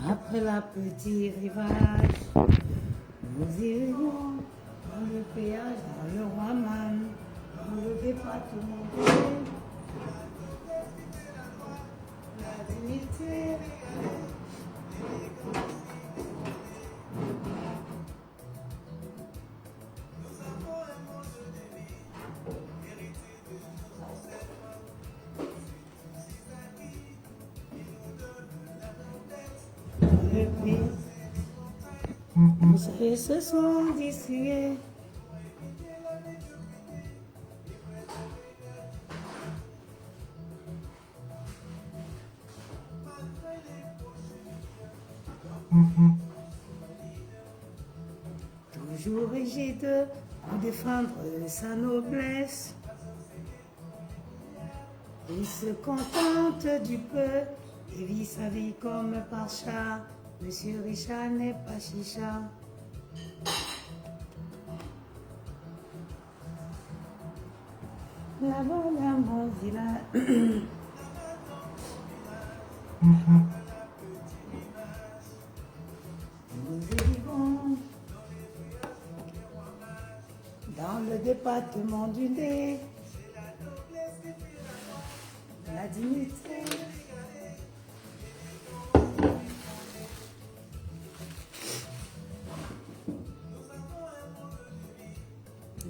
Après la petite rivage, nous irions dans le péage, dans le Roman, dans le département de la dignité. Le pays, ils se sont distribués. Toujours rigide pour défendre sa noblesse. Il se contente du peu et vit sa vie comme pacha. Monsieur Richard n'est pas chicha. Là-bas, là, mon village. Nous vivons dans le département du nez. La dignité.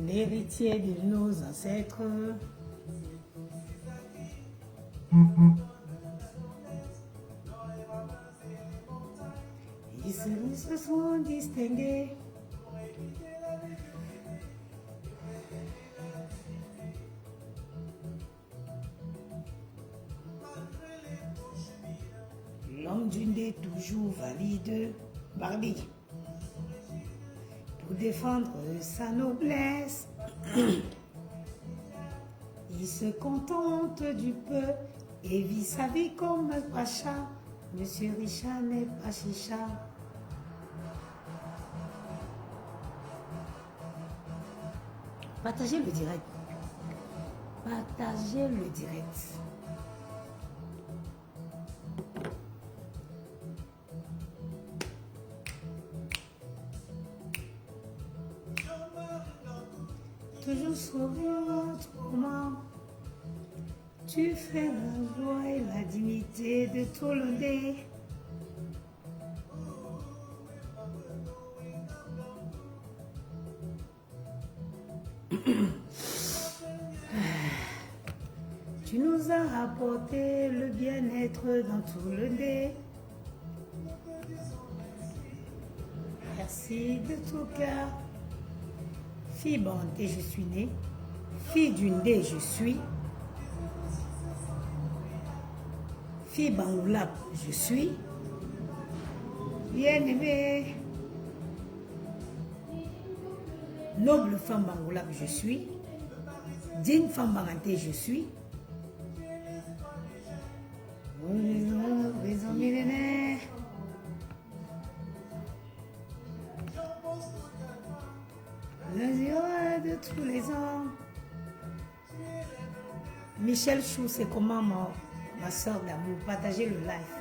L'héritier de nos ancêtres. Ils se sont distingués. L'homme du nez toujours valide, Barbie, pour défendre sa noblesse. Il se contente du peu et vit sa vie comme un pacha. Monsieur Richard n'est pas chicha. Partagez le direct. Partagez le direct. Toujours sourire autrement. Tu fais la joie et la dignité de tout le monde. Tu nous as apporté le bien-être dans tout le nez. Merci de tout cœur. Fille bandée, je suis née. Fille du nez, je suis. Fille bangoulap, je suis. Bien-aimée. Noble femme bangoulap, je suis. Digne femme bangantée, je suis. Les hommes millénaires. Le zéro de tous les hommes. Michel Chou, c'est comment ma soeur d'amour? Partagez le live.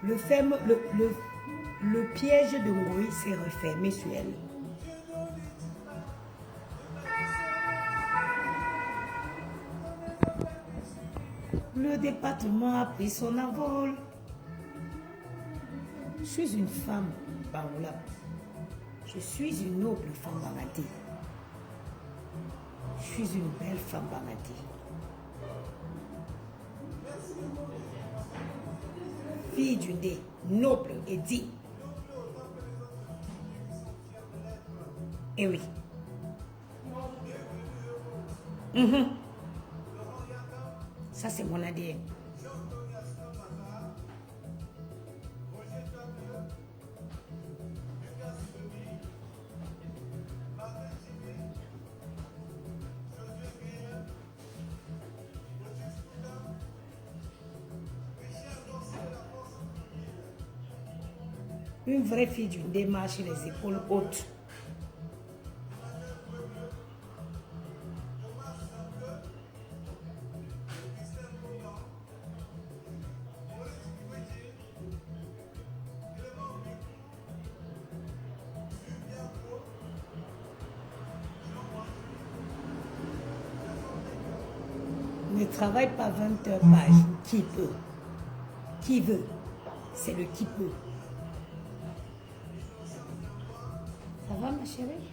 Le piège de Ngoï s'est refermé sur elle. Le département a pris son envol. Je suis une femme bangoula. Je suis une noble femme bangatée. Je suis une belle femme bangatée. Fille du nez, noble et digne. Eh oui. Ça, c'est mon ADN. Une vraie fille d'une démarche, les épaules hautes. ne travaille pas 20 heures par jour. Qui peut? Qui veut? C'est le qui peut. Ça va, ma chérie?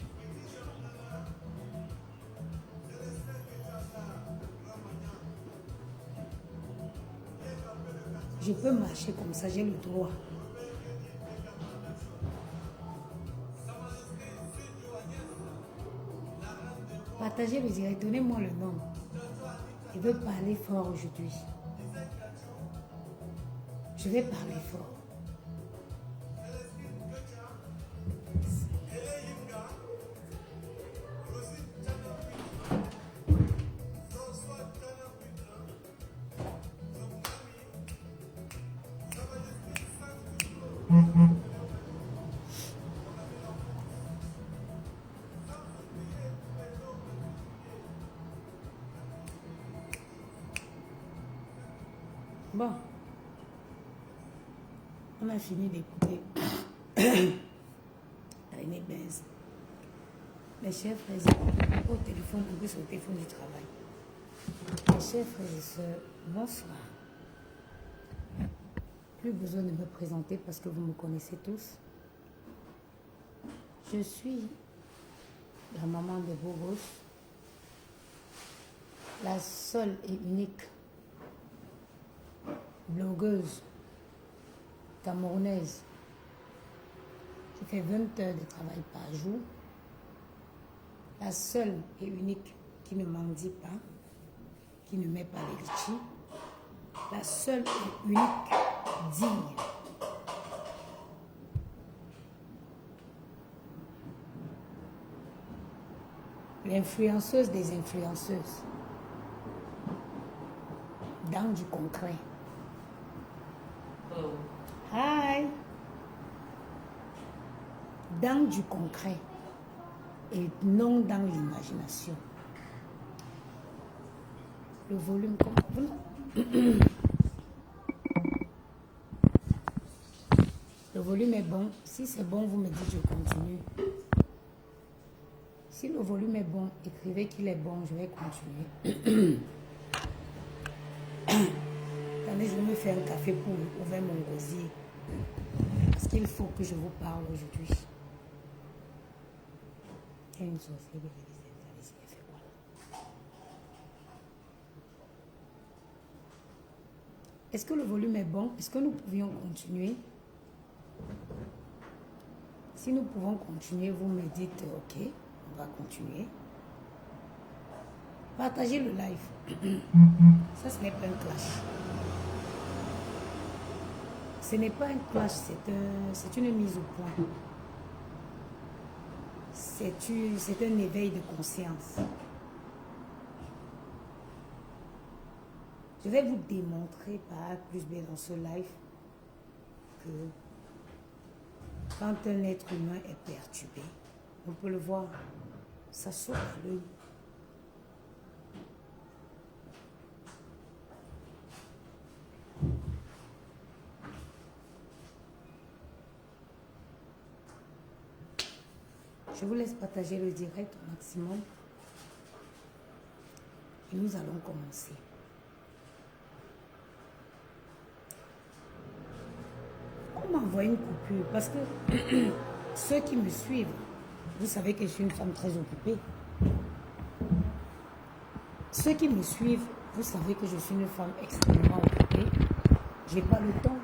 Je peux marcher comme ça, j'ai le droit. Partagez le direct, donnez-moi le nom. Je veux parler fort aujourd'hui. Je vais parler fort. Bon, on a fini d'écouter René Benz. Mes chers frères et sœurs, au téléphone, on peut sur le téléphone du travail. Mes chers frères et sœurs, bonsoir. Plus besoin de me présenter parce que vous me connaissez tous. Je suis la maman de beaux gosses, la seule et unique blogueuse camerounaise qui fait 20 heures de travail par jour, la seule et unique qui ne mendie pas, qui ne met pas les litchis, la seule et unique digne. L'influenceuse des influenceuses, dans du concret. Hi. Dans du concret et non dans l'imagination. Le volume, le volume est bon. Si c'est bon, vous me dites je continue. Si le volume est bon, écrivez qu'il est bon, je vais continuer. Attendez, je vais me faire un café pour ouvrir mon gosier. Parce qu'il faut que je vous parle aujourd'hui. Il y a une sorcière. Est-ce que le volume est bon? Est-ce que nous pouvions continuer? Si nous pouvons continuer, vous me dites ok, on va continuer. Partagez le live. Ça, ce n'est pas un clash. Ce n'est pas un clash, c'est une mise au point. C'est un éveil de conscience. Je vais vous démontrer par A plus B dans ce live que quand un être humain est perturbé, on peut le voir, ça saute à l'œil. Je vous laisse partager le direct au maximum. Et nous allons commencer. On m'envoie une coupure parce que ceux qui me suivent, vous savez que je suis une femme très occupée. Ceux qui me suivent, vous savez que je suis une femme extrêmement occupée. Je n'ai pas le temps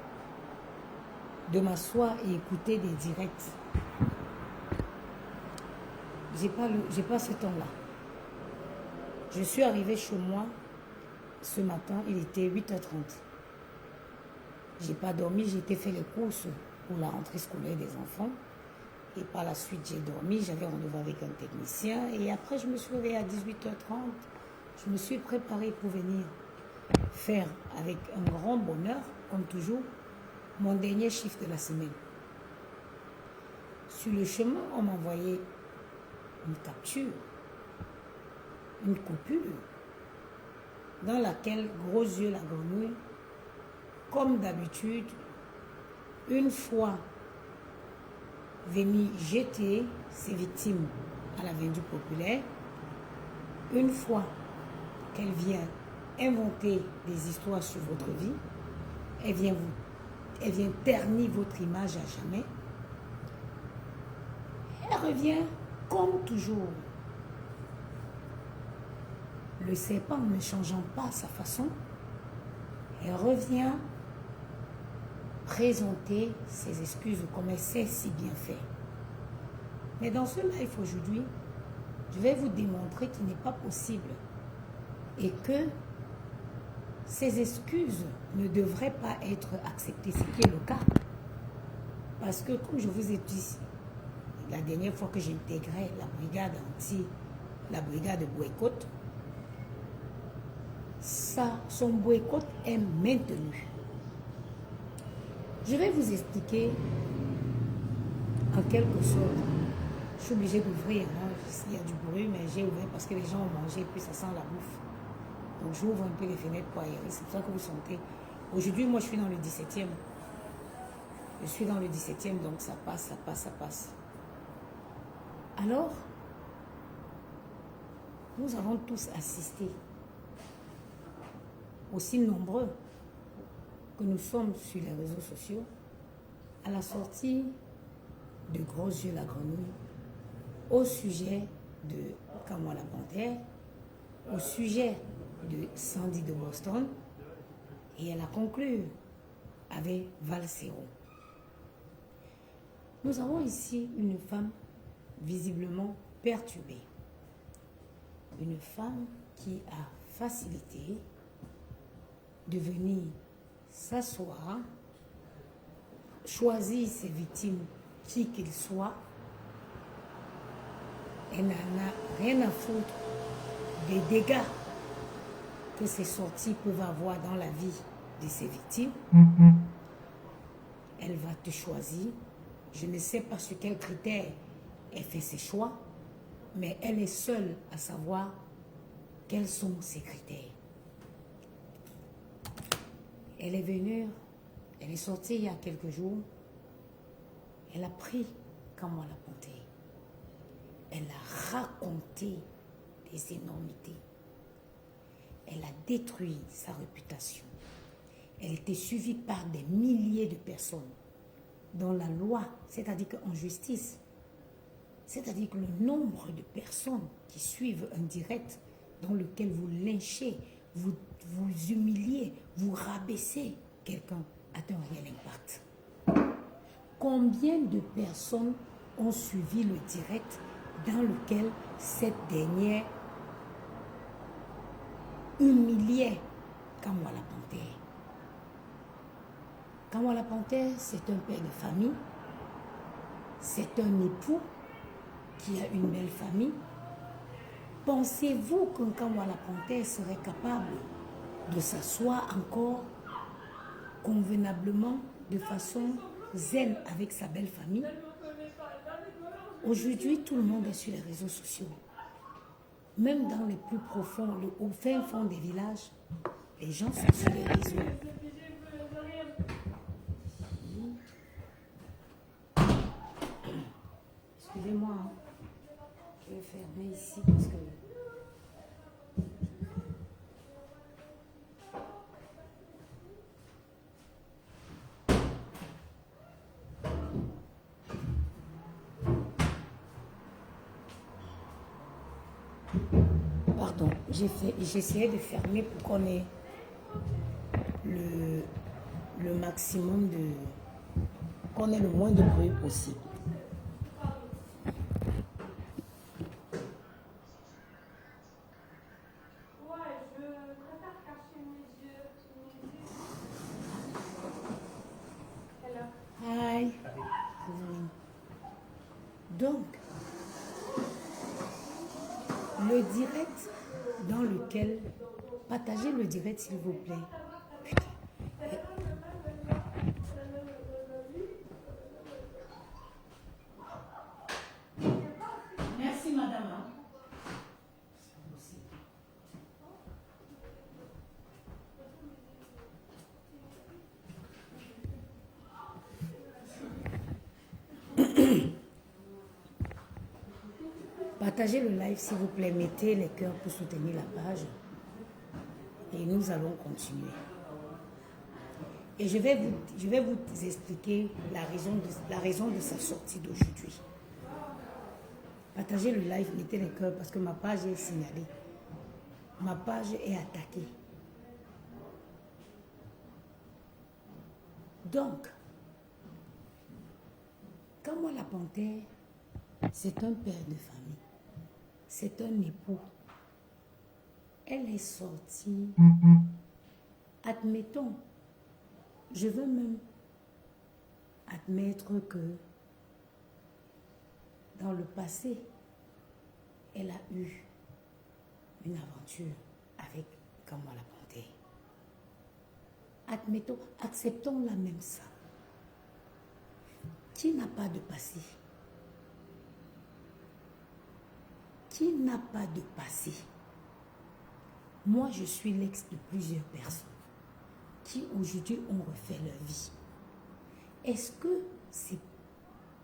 de m'asseoir et écouter des directs. J'ai pas ce temps-là. Je suis arrivée chez moi ce matin, il était 8h30. J'ai pas dormi, j'ai été faire les courses pour la rentrée scolaire des enfants. Et par la suite, j'ai dormi, j'avais rendez-vous avec un technicien. Et après, je me suis réveillée à 18h30. Je me suis préparée pour venir faire avec un grand bonheur, comme toujours, mon dernier chiffre de la semaine. Sur le chemin, on m'a envoyé une capture, une coupure, dans laquelle, gros yeux la grenouille, comme d'habitude, une fois venir jeter ses victimes à la vendue populaire, une fois qu'elle vient inventer des histoires sur votre vie. Elle vient ternir votre image à jamais. Elle revient comme toujours. Le serpent ne changeant pas sa façon, elle revient présenter ses excuses comme elle sait si bien faire. Mais dans ce live aujourd'hui, je vais vous démontrer qu'il n'est pas possible et que ces excuses ne devraient pas être acceptées, ce qui est le cas. Parce que comme je vous ai dit, la dernière fois que j'intégrais la brigade boycott, son boycott est maintenu. Je vais vous expliquer en quelque sorte. Je suis obligée d'ouvrir, hein. Il y a du bruit, mais j'ai ouvert parce que les gens ont mangé et puis ça sent la bouffe. Donc j'ouvre un peu les fenêtres pour aérer, c'est pour ça que vous sentez. Aujourd'hui, moi je suis dans le 17e. Je suis dans le 17e, donc ça passe, ça passe, ça passe. Alors, nous avons tous assisté, aussi nombreux que nous sommes sur les réseaux sociaux, à la sortie de Gros Yeux la Grenouille, au sujet de Kamwa la Panthère, au sujet de Sandy de Boston, et elle a conclu avec Valsero. Nous avons ici une femme visiblement perturbée, une femme qui a facilité de venir s'asseoir, choisir ses victimes, qui qu'ils soient. Elle n'en a rien à foutre des dégâts que ces sorties peuvent avoir dans la vie de ses victimes. Elle va te choisir. Je ne sais pas sur quels critères elle fait ses choix, mais elle est seule à savoir quels sont ses critères. Elle est venue, elle est sortie il y a quelques jours, elle a pris Kamwa la Panthère. Elle a raconté des énormités. Elle a détruit sa réputation. Elle était suivie par des milliers de personnes dans la loi, c'est-à-dire qu'en justice, c'est-à-dire que le nombre de personnes qui suivent un direct dans lequel vous lynchez, vous humiliez, vous rabaissez quelqu'un a un réel impact. Combien de personnes ont suivi le direct dans lequel cette dernière humiliait Kamwa la Panthère? Kamwa la Panthère, c'est un père de famille, c'est un époux qui a une belle famille. Pensez-vous qu'un Kamwa la Panthère serait capable de s'asseoir encore convenablement, de façon zen avec sa belle famille? Aujourd'hui, tout le monde est sur les réseaux sociaux. Même dans les plus profonds, au fin fond des villages, les gens sont sur les réseaux. Excusez-moi, hein. Je vais fermer ici parce que... Pardon, j'essayais de fermer pour qu'on ait le maximum de... qu'on ait le moins de bruit possible. Hi. Donc, le direct dans lequel... Partagez le direct, s'il vous plaît. Putain. Merci, madame. Partagez le live, s'il vous plaît. Mettez les cœurs pour soutenir la page. Et nous allons continuer. Et je vais vous expliquer la raison de sa sortie d'aujourd'hui. Partagez le live, mettez les cœurs parce que ma page est signalée. Ma page est attaquée. Donc, comme moi la panthère, c'est un père de famille. C'est un époux. Elle est sortie. Admettons, je veux même admettre que dans le passé, elle a eu une aventure avec Kamwa la panthère. Admettons, acceptons-la même ça. Qui n'a pas de passé? Qui n'a pas de passé? Moi, je suis l'ex de plusieurs personnes qui aujourd'hui ont refait leur vie. Est-ce que c'est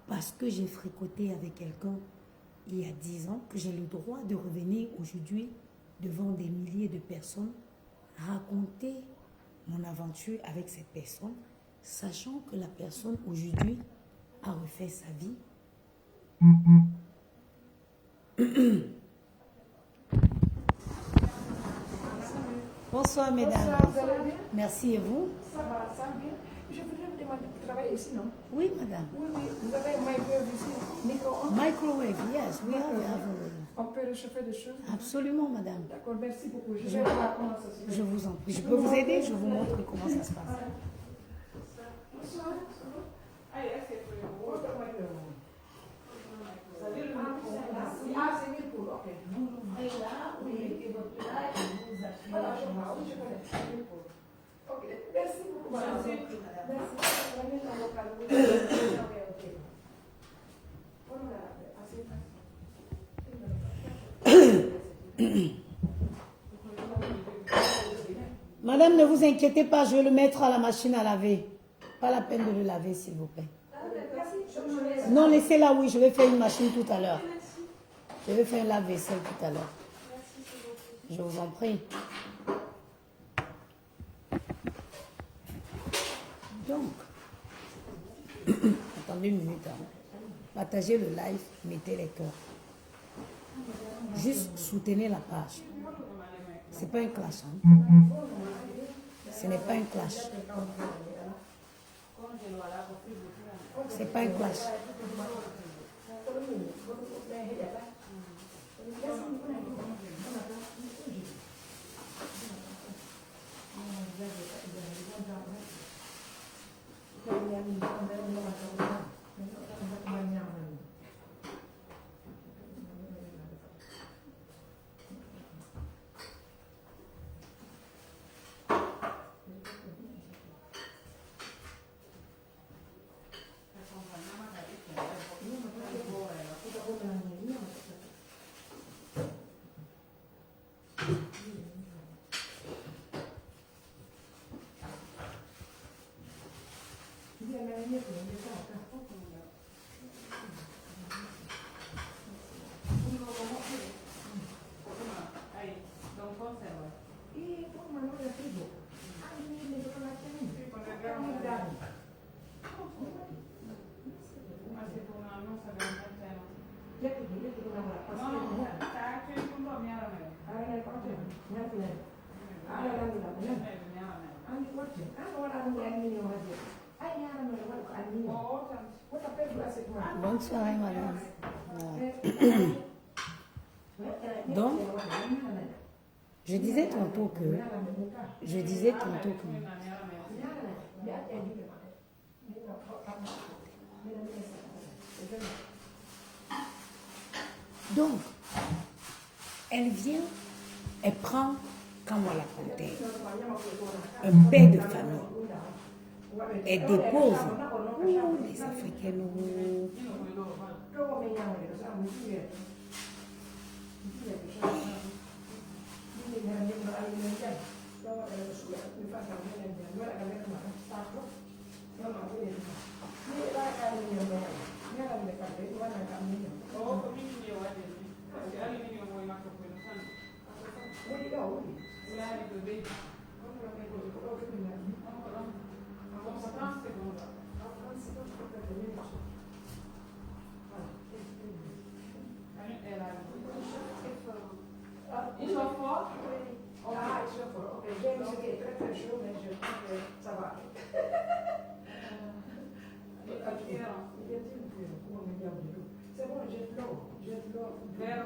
parce que j'ai fréquenté avec quelqu'un il y a 10 ans que j'ai le droit de revenir aujourd'hui devant des milliers de personnes, raconter mon aventure avec cette personne, sachant que la personne aujourd'hui a refait sa vie? Bonsoir mesdames. Bonsoir, vous allez bien? Merci et vous? Ça va bien. Je voudrais vous demander de travailler ici, non? Oui madame. Oui, vous avez un microwave ici, micro-ondes? Microwave, yes, we have On peut réchauffer des choses? absolument madame. D'accord, merci beaucoup. Je vais voir comment ça se fait. Je vous en prie. Je peux vous aider, je vous montre comment ça se passe. Bonsoir. Ah, c'est mieux pour, ok. Vous l'ouvrez là, vous mettez votre plat et vous appuyez. Voilà, je vois, oui, je connais. Ok, merci beaucoup, madame. Merci. La mienne en local, oui. Ok. Voilà, assez facile. Madame, ne vous inquiétez pas, je vais le mettre à la machine à laver. Pas la peine de le laver, s'il vous plaît. Non, laissez-la, oui, je vais faire une machine tout à l'heure. Je vais faire un lave-vaisselle tout à l'heure. Je vous en prie. Donc, attendez une minute. Hein. Partagez le live, mettez les cœurs. Juste soutenez la page. C'est pas un clash. Hein. Ce n'est pas un clash. C'est pas un clash. Bonne soirée, madame. Donc, je disais tantôt que donc, elle vient, elle prend, comme on la panthère, un père de famille. Elle dépose. Oh, les Africains, Ils sont forts? Oui. Ah, ils sont forts. Ok, j'ai un qui est très très chaud, mais je pense que ça va. C'est bon, jette l'eau. Jette l'eau. Vers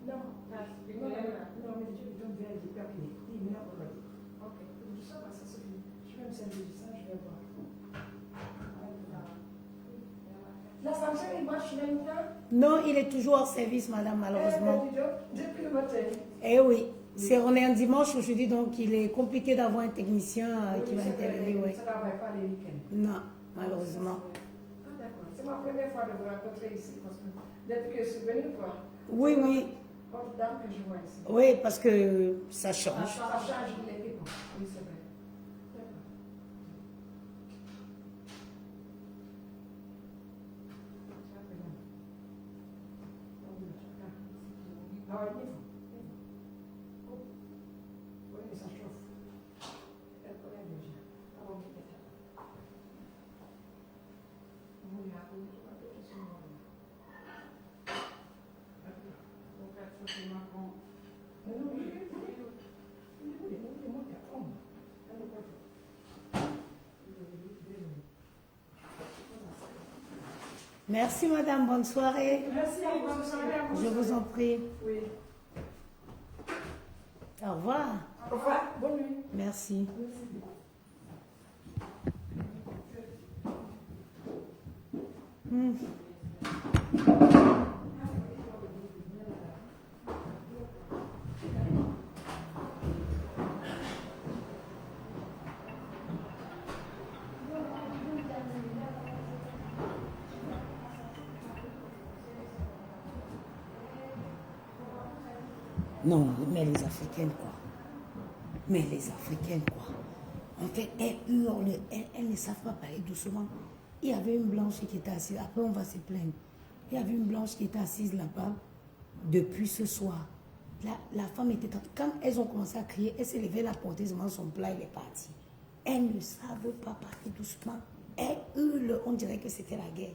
non. Non, mais Dieu donne vers du papier. Dis-moi pour le. Ok. Ça va, ça suffit. Je vais me servir de ça, je vais voir. L'ascenseur, il marche maintenant? Non, il est toujours hors service, madame, malheureusement. Depuis le matin. Eh oui, on est un dimanche aujourd'hui, donc il est compliqué d'avoir un technicien qui va intervenir. Ouais. Ça ne travaille pas les week-ends. Non, malheureusement. Ah, d'accord. C'est ma première fois de vous rencontrer ici, parce que depuis que je suis venue, quoi. Oui, oui. Autre dame que je vois ici. Oui, parce que ça change. Ça change les people. Oui, c'est vrai. Ah ouais, il faut. Oui, mais ça chauffe. Elle connaît déjà. Ah bon, peut-être. Oui, il y a un peu de son nom. Donc, elle faut que je m'apprenne. Non, non, oui. Merci madame, bonne soirée. Merci à vous, bonne soirée. Je vous en prie. Oui. Au revoir. Au revoir, bonne nuit. Merci. Non, mais les Africaines, quoi. Mais les Africaines, quoi. En fait, elles hurlent, elles ne savent pas parler doucement. Il y avait une blanche qui était assise, après on va se plaindre. Il y avait une blanche qui était assise là-bas depuis ce soir. La femme était... Quand elles ont commencé à crier, elle s'est levée, elle a porté son plat, elle est partie. Elles ne savent pas parler doucement. Elles hurlent, on dirait que c'était la guerre.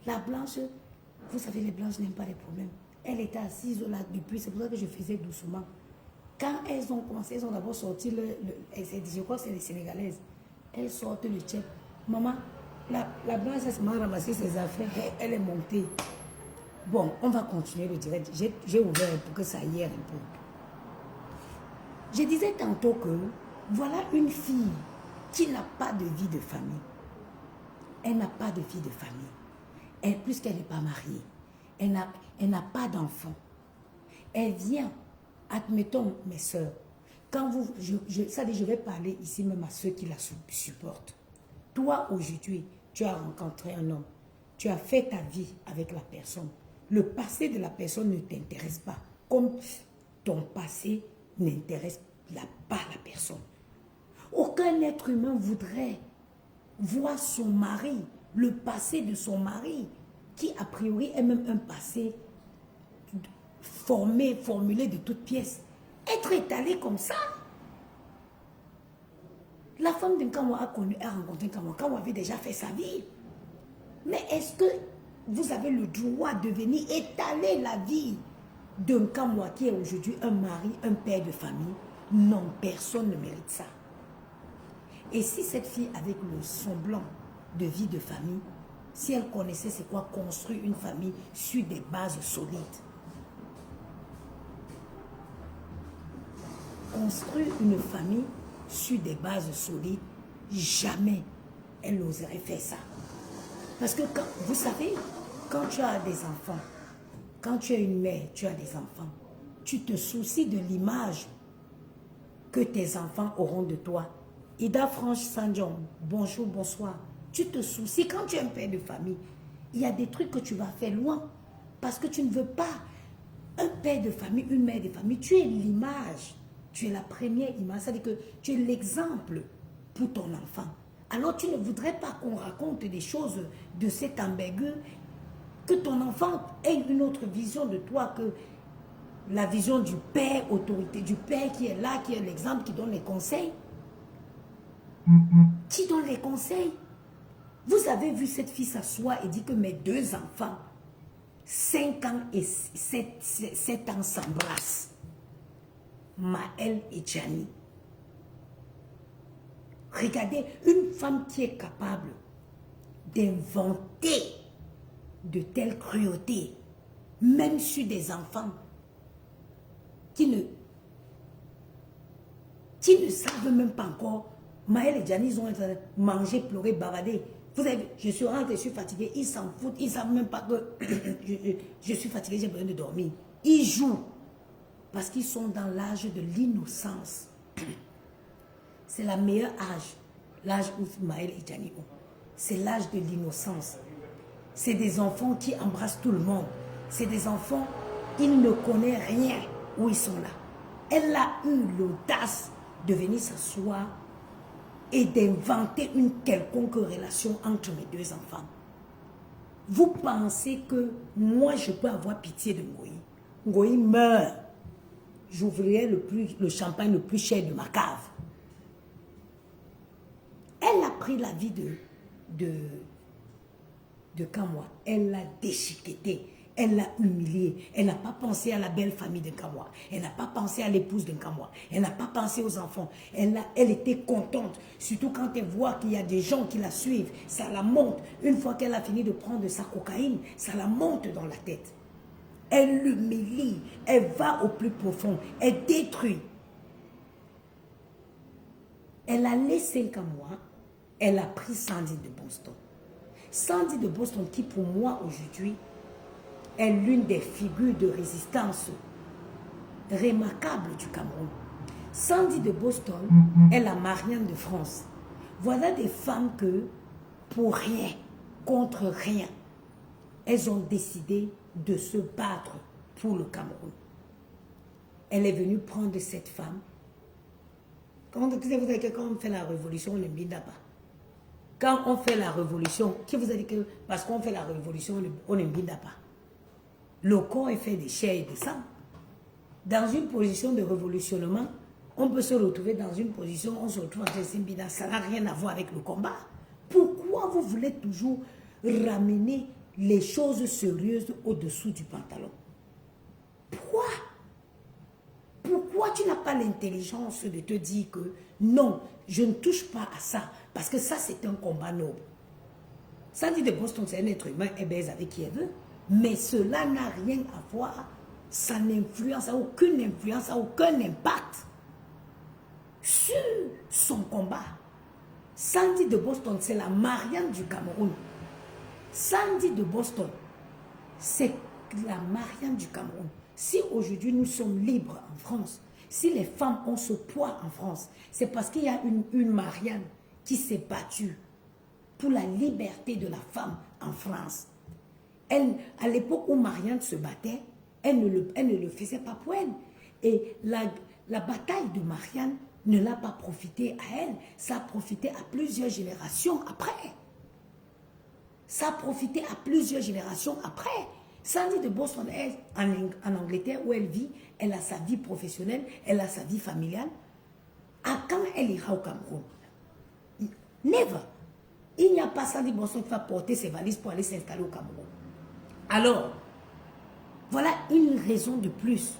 La blanche, vous savez, les blanches n'aiment pas les problèmes. Elle était assise là depuis, c'est pour ça que je faisais doucement. Quand elles ont commencé, elles ont d'abord sorti je crois que c'est les Sénégalaises. Elles sortent le tchèp. Maman, la blanche, elle m'a ramassé ses affaires, elle est montée. Bon, on va continuer le direct. J'ai ouvert pour que ça aille un peu. Je disais tantôt que voilà une fille qui n'a pas de vie de famille. Elle n'a pas de vie de famille. Puisqu'elle n'est pas mariée. Elle n'a pas d'enfant. Elle vient, admettons mes soeurs, quand je vais parler ici même à ceux qui la supportent. Toi aujourd'hui, tu as rencontré un homme. Tu as fait ta vie avec la personne. Le passé de la personne ne t'intéresse pas. Comme ton passé n'intéresse pas la personne. Aucun être humain voudrait voir son mari, le passé de son mari, qui a priori est même un passé formulé de toutes pièces, être étalé comme ça. La femme d'un Kamwa a rencontré un Kamwa. Kamwa avait déjà fait sa vie. Mais est-ce que vous avez le droit de venir étaler la vie d'un Kamwa qui est aujourd'hui un mari, un père de famille? Non, personne ne mérite ça. Et si cette fille, avec le semblant de vie de famille, si elle connaissait c'est quoi construire une famille sur des bases solides, construire une famille sur des bases solides, jamais elle n'oserait faire ça. Parce que vous savez, quand tu as des enfants, quand tu es une mère, tu as des enfants, tu te soucies de l'image que tes enfants auront de toi. Ida Franche Sanjon, bonjour, bonsoir. Tu te soucies, quand tu es un père de famille, il y a des trucs que tu vas faire loin. Parce que tu ne veux pas un père de famille, une mère de famille. Tu es l'image. Tu es la première image. C'est-à-dire que tu es l'exemple pour ton enfant. Alors tu ne voudrais pas qu'on raconte des choses de cet ambigu, que ton enfant ait une autre vision de toi, que la vision du père autorité, du père qui est là, qui est l'exemple, qui donne les conseils. Qui donne les conseils? Vous avez vu cette fille s'asseoir et dit que mes 2 enfants, 5 ans et 7 ans s'embrassent. Maël et Gianni. Regardez, une femme qui est capable d'inventer de telles cruautés, même sur des enfants qui ne savent même pas encore. Maël et Gianni, ils ont mangé, pleuré, bavader. Vous avez vu, je suis rentrée, je suis fatiguée, ils s'en foutent, ils ne savent même pas que je suis fatiguée, j'ai besoin de dormir. Ils jouent parce qu'ils sont dans l'âge de l'innocence. C'est la meilleure âge, l'âge où Maël et Gianni ont. C'est l'âge de l'innocence. C'est des enfants qui embrassent tout le monde. C'est des enfants, ils ne connaissent rien où ils sont là. Elle a eu l'audace de venir s'asseoir et d'inventer une quelconque relation entre mes 2 enfants. Vous pensez que moi, je peux avoir pitié de Ngoï? Ngoï meurt. J'ouvrirai le champagne le plus cher de ma cave. Elle a pris la vie de Kamwa. Elle l'a déchiquetée. Elle l'a humiliée. Elle n'a pas pensé à la belle famille de Kamwa. Elle n'a pas pensé à l'épouse de Kamwa. Elle n'a pas pensé aux enfants. Elle était contente. Surtout quand elle voit qu'il y a des gens qui la suivent. Ça la monte. Une fois qu'elle a fini de prendre sa cocaïne, ça la monte dans la tête. Elle l'humilie. Elle va au plus profond. Elle détruit. Elle a laissé Kamwa. Elle a pris Sandy de Boston. Sandy de Boston qui pour moi aujourd'hui est l'une des figures de résistance remarquables du Cameroun. Sandy de Boston est la Marianne de France. Voilà des femmes que, pour rien, contre rien, elles ont décidé de se battre pour le Cameroun. Elle est venue prendre cette femme. Quand vous avez dit que quand on fait la révolution, on ne binde pas. Quand on fait la révolution, qui vous a dit que parce qu'on fait la révolution, on ne binde pas. Le corps est fait de chair et de sang. Dans une position de révolutionnement, on peut se retrouver dans une position, on se retrouve en Simbida, ça n'a rien à voir avec le combat. Pourquoi vous voulez toujours ramener les choses sérieuses au-dessous du pantalon? Pourquoi? Pourquoi tu n'as pas l'intelligence de te dire que non, je ne touche pas à ça, parce que ça c'est un combat noble. Sandy de Boston, c'est un être humain, elle baise avec qui elle veut, mais cela n'a rien à voir, ça n'influence, ça n'a aucune influence, ça n'a aucun impact sur son combat. Sandy de Boston, c'est la Marianne du Cameroun. Sandy de Boston, c'est la Marianne du Cameroun. Si aujourd'hui nous sommes libres en France, si les femmes ont ce poids en France, c'est parce qu'il y a une Marianne qui s'est battue pour la liberté de la femme en France. Elle, à l'époque où Marianne se battait, elle ne le faisait pas pour elle. Et la bataille de Marianne ne l'a pas profité à elle, ça a profité à plusieurs générations après. Ça a profité à plusieurs générations après. Sandy de Boston est en Angleterre où elle vit, elle a sa vie professionnelle, elle a sa vie familiale. À quand elle ira au Cameroun? Never. Il n'y a pas Sandy de Boston qui va porter ses valises pour aller s'installer au Cameroun. Alors, voilà une raison de plus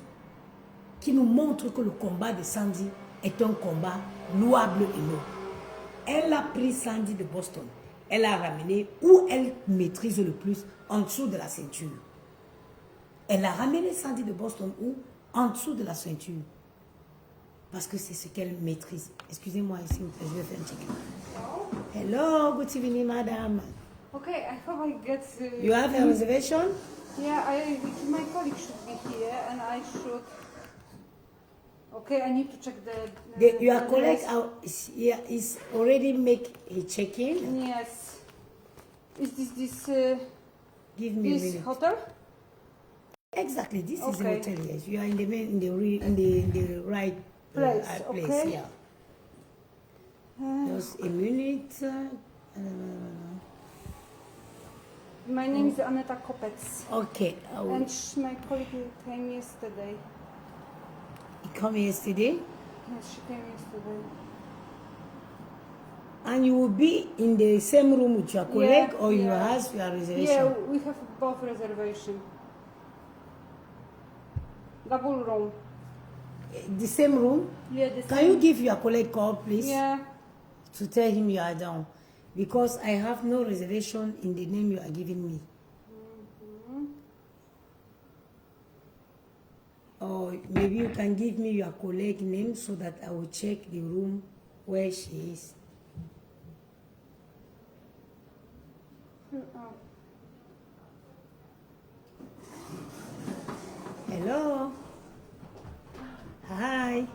qui nous montre que le combat de Sandy est un combat louable et noble. Elle a pris Sandy de Boston. Elle a ramené où elle maîtrise le plus, en dessous de la ceinture. Elle a ramené Sandy de Boston où? En dessous de la ceinture. Parce que c'est ce qu'elle maîtrise. Excusez-moi ici, je vais faire un check. Hello, good evening, madam. Okay, I hope I get... You have a reservation? Yeah, my colleague should be here and I should... Okay, I need to check Your colleague is already make a check-in? Yes. Is this Give me a this minute. hotel? Exactly, this is a Okay. hotel, yes. You are in the right Place, place, okay. yeah. Just a minute. My name is Aneta Kopec. Okay. And my colleague came yesterday. He came yesterday. Yes, she came yesterday. And you will be in the same room with your colleague or you ask your reservation? Yeah, we have both reservation. Double room. The same room? Yeah, the Can same. you give your colleague a call, please? Yeah. To tell him you are down. Because I have no reservation in the name you are giving me. Or maybe you can give me your colleague name so that I will check the room where she is. Hello. Hi.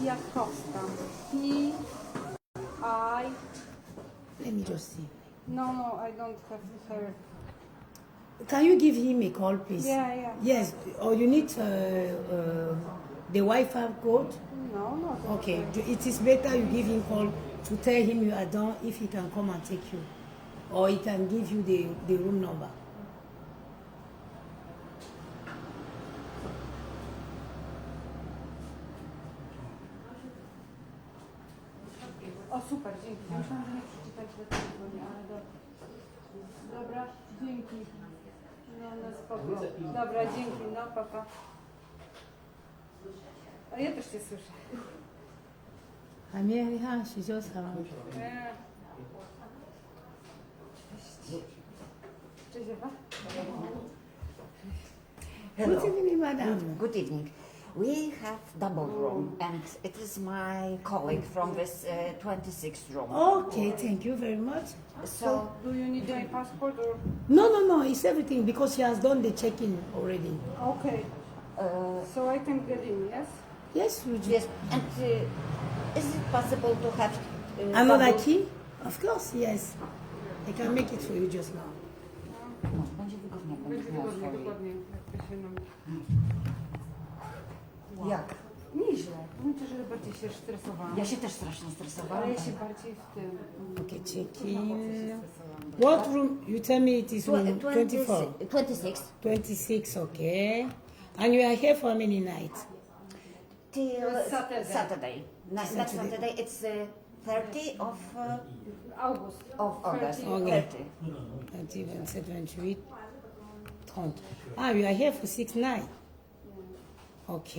Jakowska. Let me just see. No, I don't have her. Can you give him a call, please? Yeah. Yes. Or you need the Wi-Fi code? No. Okay. It is better you give him call to tell him you are done if he can come and take you. Or he can give you the room number. O, super, dzięki. Ja myślałam, że nie przeczytać do telefonie, ale dobra, dzięki. No spoko. Dobra, dzięki, no papa. A ja też cię słyszę. América, she's just around. Cześć Ewa. Good evening, madam. Good evening. We have double room, and it is my colleague from this 26th room. Okay, thank you very much. So, Do you need my passport or? No, it's everything because she has done the check-in already. Okay. So I can get in, yes? Yes, Ruji. yes, and is it possible to have Another double- key? Of course, yes. I can make it for you just now. No, będzie wygodnie, Będzie miała wygodnie, swoje. dokładnie. Jak to się nam... Jak? Nieźle. Myślę, że bardziej się stresowałam. Ja się też strasznie stresowałam. Ale ja się bardziej w tym... Okay, check-in. What room? You tell me it is room 24. 26. 26, okay. And you are here for how many nights? Till Saturday. Saturday. Next Saturday, it's 30 of August. August. 30. Okay. 30. 20, 27, 28, 30. Ah, you are here for 6 nights. Ok.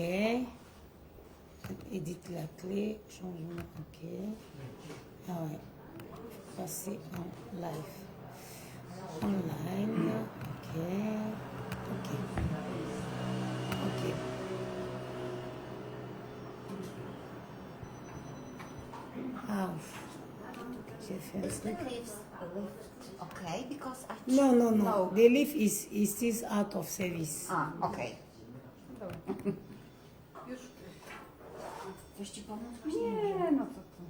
Édite la clé, changement, ok. Ah ouais. Passer en live. Online, ok. Ah, j'ai fait un Is the truc. lift okay? Because I No. The lift is still out of service. Ah, okay. Już? Coś ci pomóc? Nie, no co tu.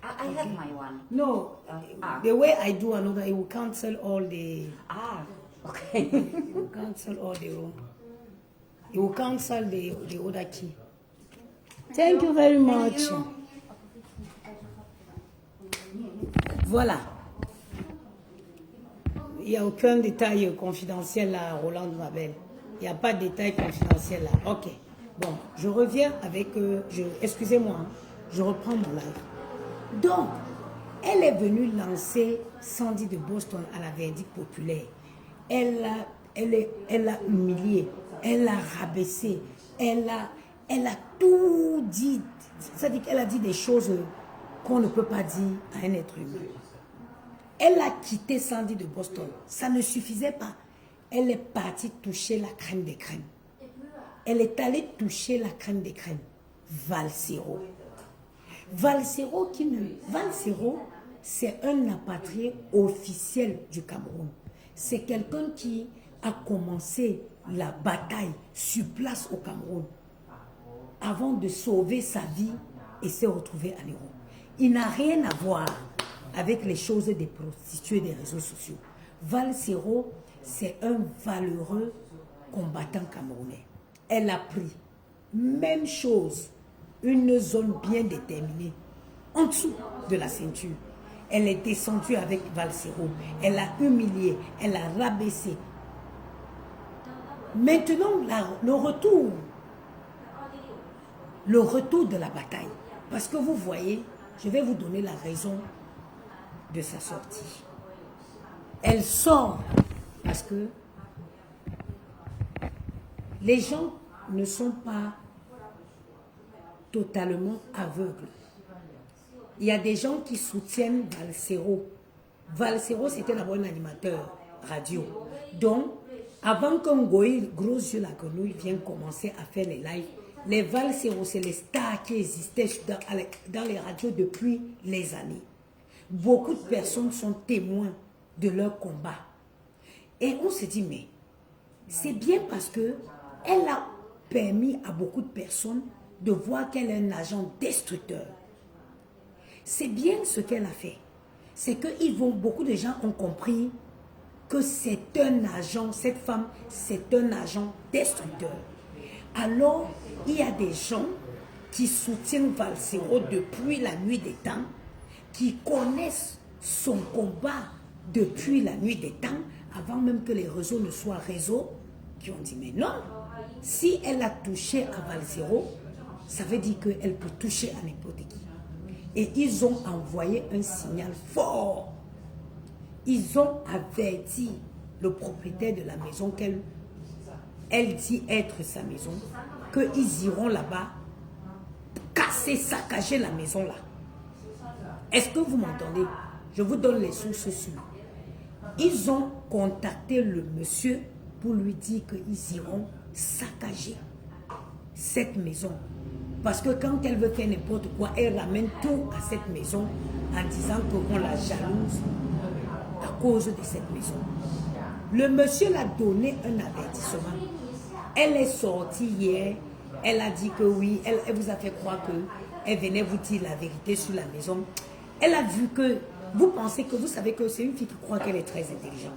I have my one. No, the way I do another, it will cancel all the. Okay. It will cancel all the room. It will cancel the other key. Thank you very much. Voilà. Il n'y a aucun détail confidentiel là, Roland, ma belle. Il n'y a pas de détail confidentiel là. Ok. Bon, je reviens avec... excusez-moi, hein, je reprends mon live. Donc, elle est venue lancer Sandy de Boston à la verdict populaire. Elle l'a humilié, elle l'a rabaissé, elle a tout dit. C'est-à-dire qu'elle a dit des choses qu'on ne peut pas dire à un être humain. Elle a quitté Sandy de Boston. Ça ne suffisait pas. Elle est partie toucher la crème des crèmes. Elle est allée toucher la crème des crèmes. Valsero. Valsero, c'est un apatrié officiel du Cameroun. C'est quelqu'un qui a commencé la bataille sur place au Cameroun avant de sauver sa vie et s'est retrouvé en Europe. Il n'a rien à voir avec les choses des prostituées des réseaux sociaux. Valsero, c'est un valeureux combattant camerounais. Elle a pris même chose une zone bien déterminée, en dessous de la ceinture. Elle est descendue avec Valsero. Elle a humilié, elle a rabaissé. Maintenant, le retour de la bataille. Parce que vous voyez, je vais vous donner la raison de sa sortie. Elle sort parce que les gens ne sont pas totalement aveugles. Il y a des gens qui soutiennent Valsero. Valsero, c'était d'abord un animateur radio. Donc, avant qu'un gros yeux la grenouille vienne commencer à faire les lives, les Valsero, c'est les stars qui existaient dans les radios depuis les années. Beaucoup de personnes sont témoins de leur combat. Et on se dit, mais c'est bien parce que elle a permis à beaucoup de personnes de voir qu'elle est un agent destructeur. C'est bien ce qu'elle a fait. C'est que beaucoup de gens ont compris que c'est un agent, cette femme, c'est un agent destructeur. Alors, il y a des gens qui soutiennent Valsero depuis la nuit des temps, qui connaissent son combat depuis la nuit des temps, avant même que les réseaux ne soient réseaux, qui ont dit, mais non, si elle a touché à Valsero, ça veut dire qu'elle peut toucher à n'importe qui. Et ils ont envoyé un signal fort. Ils ont averti le propriétaire de la maison qu'elle dit être sa maison, qu'ils iront là-bas casser, saccager la maison là. Est-ce que vous m'entendez? Je vous donne les sources sûres. Ils ont contacté le monsieur pour lui dire qu'ils iront saccager cette maison. Parce que quand elle veut faire n'importe quoi, elle ramène tout à cette maison en disant qu'on la jalouse à cause de cette maison. Le monsieur l'a donné un avertissement. Elle est sortie hier, elle a dit que oui, elle vous a fait croire qu'elle venait vous dire la vérité sur la maison. Elle a vu que, vous pensez que vous savez que c'est une fille qui croit qu'elle est très intelligente.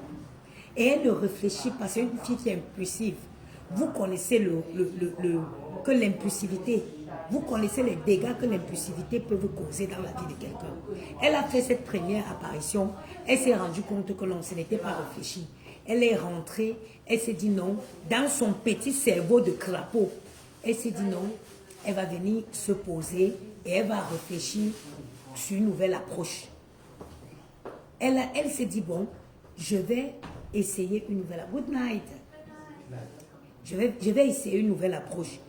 Et elle ne réfléchit pas, c'est une fille qui est impulsive. Vous connaissez que l'impulsivité, vous connaissez les dégâts que l'impulsivité peut vous causer dans la vie de quelqu'un. Elle a fait cette première apparition, elle s'est rendue compte que non, ce n'était pas réfléchi. Elle est rentrée, elle s'est dit non, dans son petit cerveau de crapaud, elle s'est dit non, elle va venir se poser et elle va réfléchir sur une nouvelle approche. Elle s'est dit bon, je vais essayer une nouvelle approche. Good night. Je vais essayer une nouvelle approche.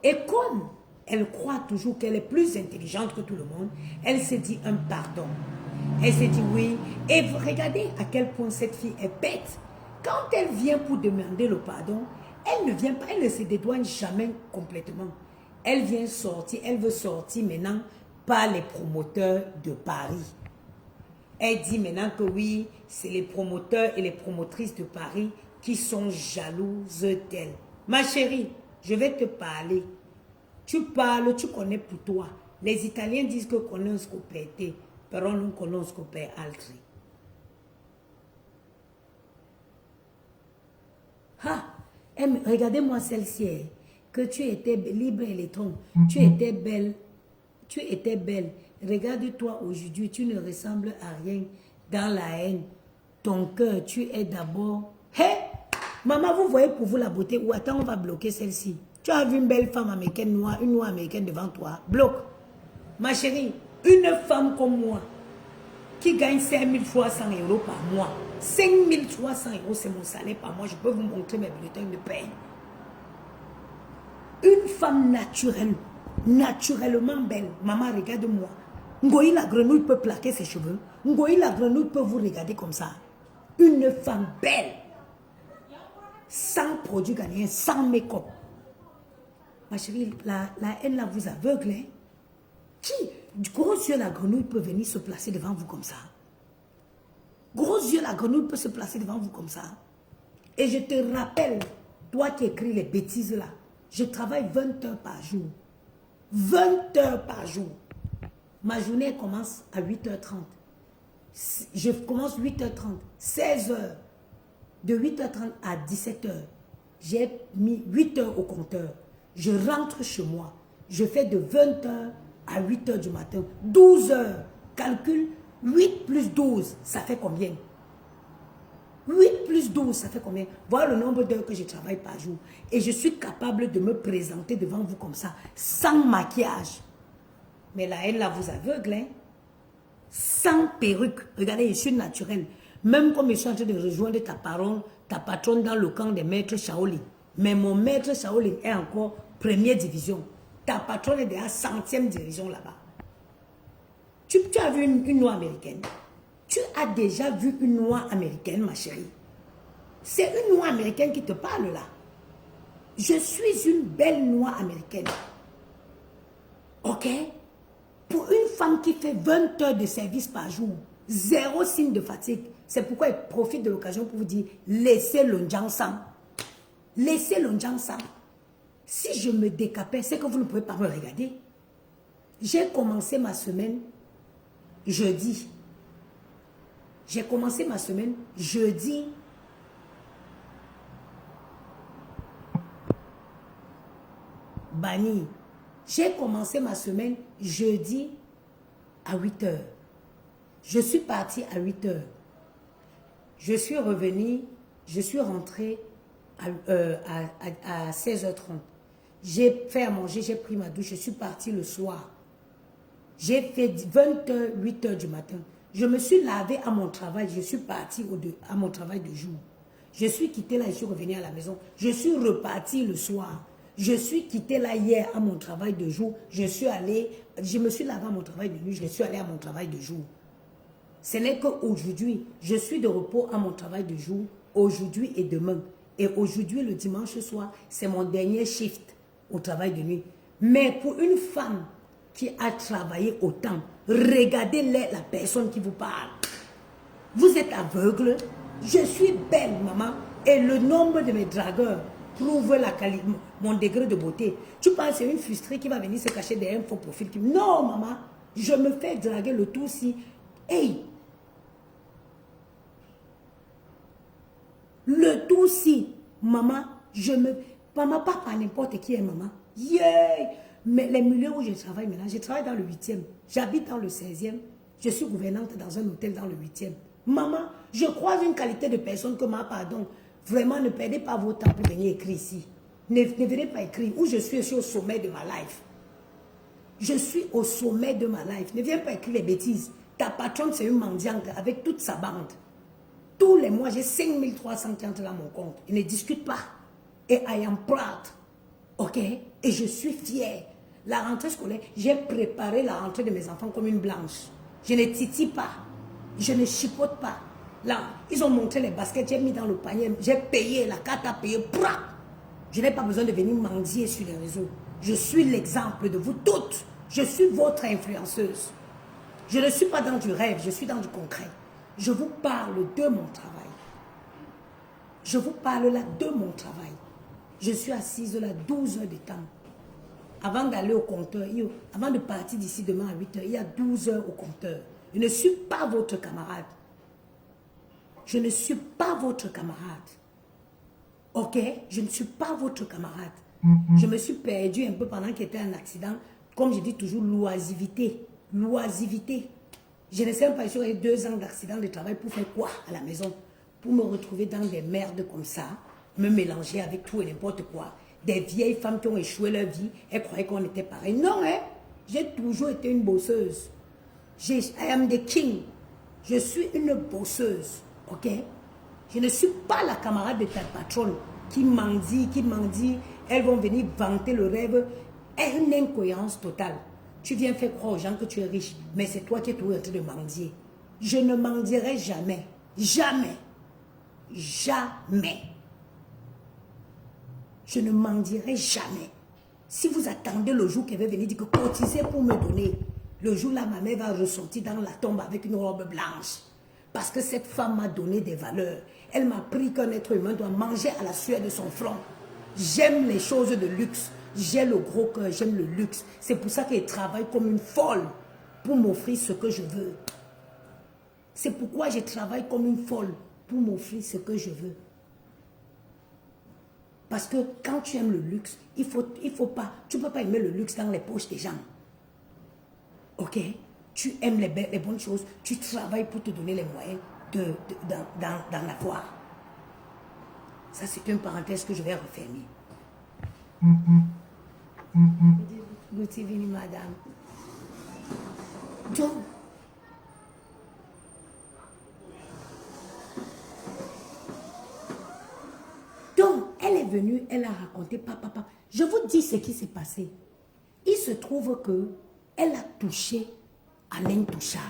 Et comme elle croit toujours qu'elle est plus intelligente que tout le monde, elle s'est dit un pardon. Elle s'est dit oui. Et regardez à quel point cette fille est bête. Quand elle vient pour demander le pardon, elle ne vient pas, elle ne se dédouane jamais complètement. Elle vient sortir, elle veut sortir maintenant par les promoteurs de Paris. Elle dit maintenant que oui, c'est les promoteurs et les promotrices de Paris qui sont jalouses d'elle. Ma chérie, je vais te parler. Tu parles, tu connais pour toi. Les Italiens disent que conosco per te, però non conosco per altri. Ah, regardez-moi celle-ci, que tu étais libre électron, tu étais belle, tu étais belle. Regarde-toi aujourd'hui, tu ne ressembles à rien dans la haine. Ton cœur, tu es d'abord... Hé, maman, vous voyez pour vous la beauté ou attends, on va bloquer celle-ci. Tu as vu une belle femme américaine noire, une noire américaine devant toi. Bloque. Ma chérie, une femme comme moi, qui gagne 5300 € par mois. 5300 €, c'est mon salaire par mois. Je peux vous montrer mes bulletins de paie. Une femme naturelle, naturellement belle. Maman, regarde-moi. Ngoï la grenouille peut plaquer ses cheveux. Ngoï la grenouille peut vous regarder comme ça. Une femme belle. Sans produit ghanéen, sans make-up. Ma chérie, la haine là vous aveugle. Hein? Qui, gros yeux la grenouille peut venir se placer devant vous comme ça? Gros yeux la grenouille peut se placer devant vous comme ça. Et je te rappelle, toi qui écris les bêtises là, je travaille 20 heures par jour. 20 heures par jour. Ma journée commence à 8h30. Je commence 8h30, 16h. De 8h30 à 17h, j'ai mis 8 heures au compteur. Je rentre chez moi. je fais de 20h à 8h du matin. 12 heures. Calcule, 8 plus 12, ça fait combien? 8 plus 12, ça fait combien? Voilà le nombre d'heures que je travaille par jour. Et je suis capable de me présenter devant vous comme ça, sans maquillage. Mais la haine là vous aveugle, hein? Sans perruque. Regardez, je suis naturelle. Même comme je suis en train de rejoindre ta patronne dans le camp des maîtres Shaolin. Mais mon maître Shaolin est encore première division. Ta patronne est déjà 100e division là-bas. Tu as vu une noix américaine? Tu as déjà vu une noix américaine, ma chérie? C'est une noix américaine qui te parle là. Je suis une belle noix américaine. Ok? Pour une femme qui fait 20 heures de service par jour, zéro signe de fatigue. C'est pourquoi elle profite de l'occasion pour vous dire, laissez le Njang-san. Laissez le Njang-san. Si je me décapais, c'est que vous ne pouvez pas me regarder. J'ai commencé ma semaine jeudi. J'ai commencé ma semaine jeudi. Banni. J'ai commencé ma semaine jeudi à 8 heures. Je suis partie à 8 heures. Je suis revenue, je suis rentrée à 16h30. J'ai fait à manger, j'ai pris ma douche, je suis partie le soir. J'ai fait 20h, 8h du matin. Je me suis lavée à mon travail, je suis partie à mon travail de jour. Je suis quittée là, je suis revenue à la maison. Je suis repartie le soir. Je suis quittée là hier à mon travail de jour. Je me suis lavée à mon travail de nuit, je suis allée à mon travail de jour. Ce n'est qu'aujourd'hui, je suis de repos à mon travail de jour, aujourd'hui et demain. Et aujourd'hui, le dimanche soir, c'est mon dernier shift au travail de nuit. Mais pour une femme qui a travaillé autant, regardez la personne qui vous parle. Vous êtes aveugle. Je suis belle, maman. Et le nombre de mes dragueurs prouve mon degré de beauté. Tu penses que c'est une frustrée qui va venir se cacher derrière un faux profil? Non, maman. Je me fais draguer le tout si. Hey! Le tout si, maman, maman, pas par n'importe qui est maman. Yeah! Mais les milieux où je travaille maintenant, je travaille dans le 8e. J'habite dans le 16e. Je suis gouvernante dans un hôtel dans le 8e. Maman, je croise une qualité de personne que pardon, vraiment ne perdez pas votre temps pour venir écrire ici. Ne venez pas écrire où je suis au sommet de ma life. Je suis au sommet de ma life. Ne viens pas écrire les bêtises. Ta patronne, c'est une mendiante avec toute sa bande. Tous les mois, j'ai 5300 qui entrent dans mon compte. Ils ne discutent pas. Et I am proud. Ok? Et je suis fière. La rentrée scolaire, j'ai préparé la rentrée de mes enfants comme une blanche. Je ne titille pas. Je ne chipote pas. Là, ils ont montré les baskets, j'ai mis dans le panier, j'ai payé, la carte a payé. Je n'ai pas besoin de venir mendier sur les réseaux. Je suis l'exemple de vous toutes. Je suis votre influenceuse. Je ne suis pas dans du rêve, je suis dans du concret. Je vous parle de mon travail. Je vous parle là de mon travail. Je suis assise là 12 heures de temps. Avant d'aller au compteur, avant de partir d'ici demain à 8 heures, il y a 12 heures au compteur. Je ne suis pas votre camarade. Je ne suis pas votre camarade. Ok? Je ne suis pas votre camarade. Je me suis perdue un peu pendant qu'il y était un accident. Comme je dis toujours, l'oisivité. L'oisivité. Je ne sais pas, j'ai eu 2 ans d'accident de travail pour faire quoi à la maison? Pour me retrouver dans des merdes comme ça, me mélanger avec tout et n'importe quoi. Des vieilles femmes qui ont échoué leur vie, elles croyaient qu'on était pareil. Non, hein? J'ai toujours été une bosseuse. I am the king. Je suis une bosseuse. Ok? Je ne suis pas la camarade de ta patronne qui mendie. Elles vont venir vanter le rêve. Et une incohérence totale. Tu viens faire croire aux gens que tu es riche, mais c'est toi qui es toujours en train de mendier. Je ne mendierai jamais. Jamais. Jamais. Je ne mendierai jamais. Si vous attendez le jour qu'elle va venir dire que cotisez pour me donner, le jour là, ma mère va ressortir dans la tombe avec une robe blanche. Parce que cette femme m'a donné des valeurs. Elle m'a appris qu'un être humain doit manger à la sueur de son front. J'aime les choses de luxe. J'ai le gros cœur, j'aime le luxe. C'est pour ça qu'elle travaille comme une folle pour m'offrir ce que je veux. C'est pourquoi je travaille comme une folle pour m'offrir ce que je veux. Parce que quand tu aimes le luxe, il faut pas, tu ne peux pas aimer le luxe dans les poches des gens. Ok? Tu aimes les bonnes choses, tu travailles pour te donner les moyens d'en avoir. Ça, c'est une parenthèse que je vais refermer. Good evening, madame. Donc, elle est venue, elle a raconté, papa. Je vous dis ce qui s'est passé. Il se trouve que elle a touché à l'intouchable.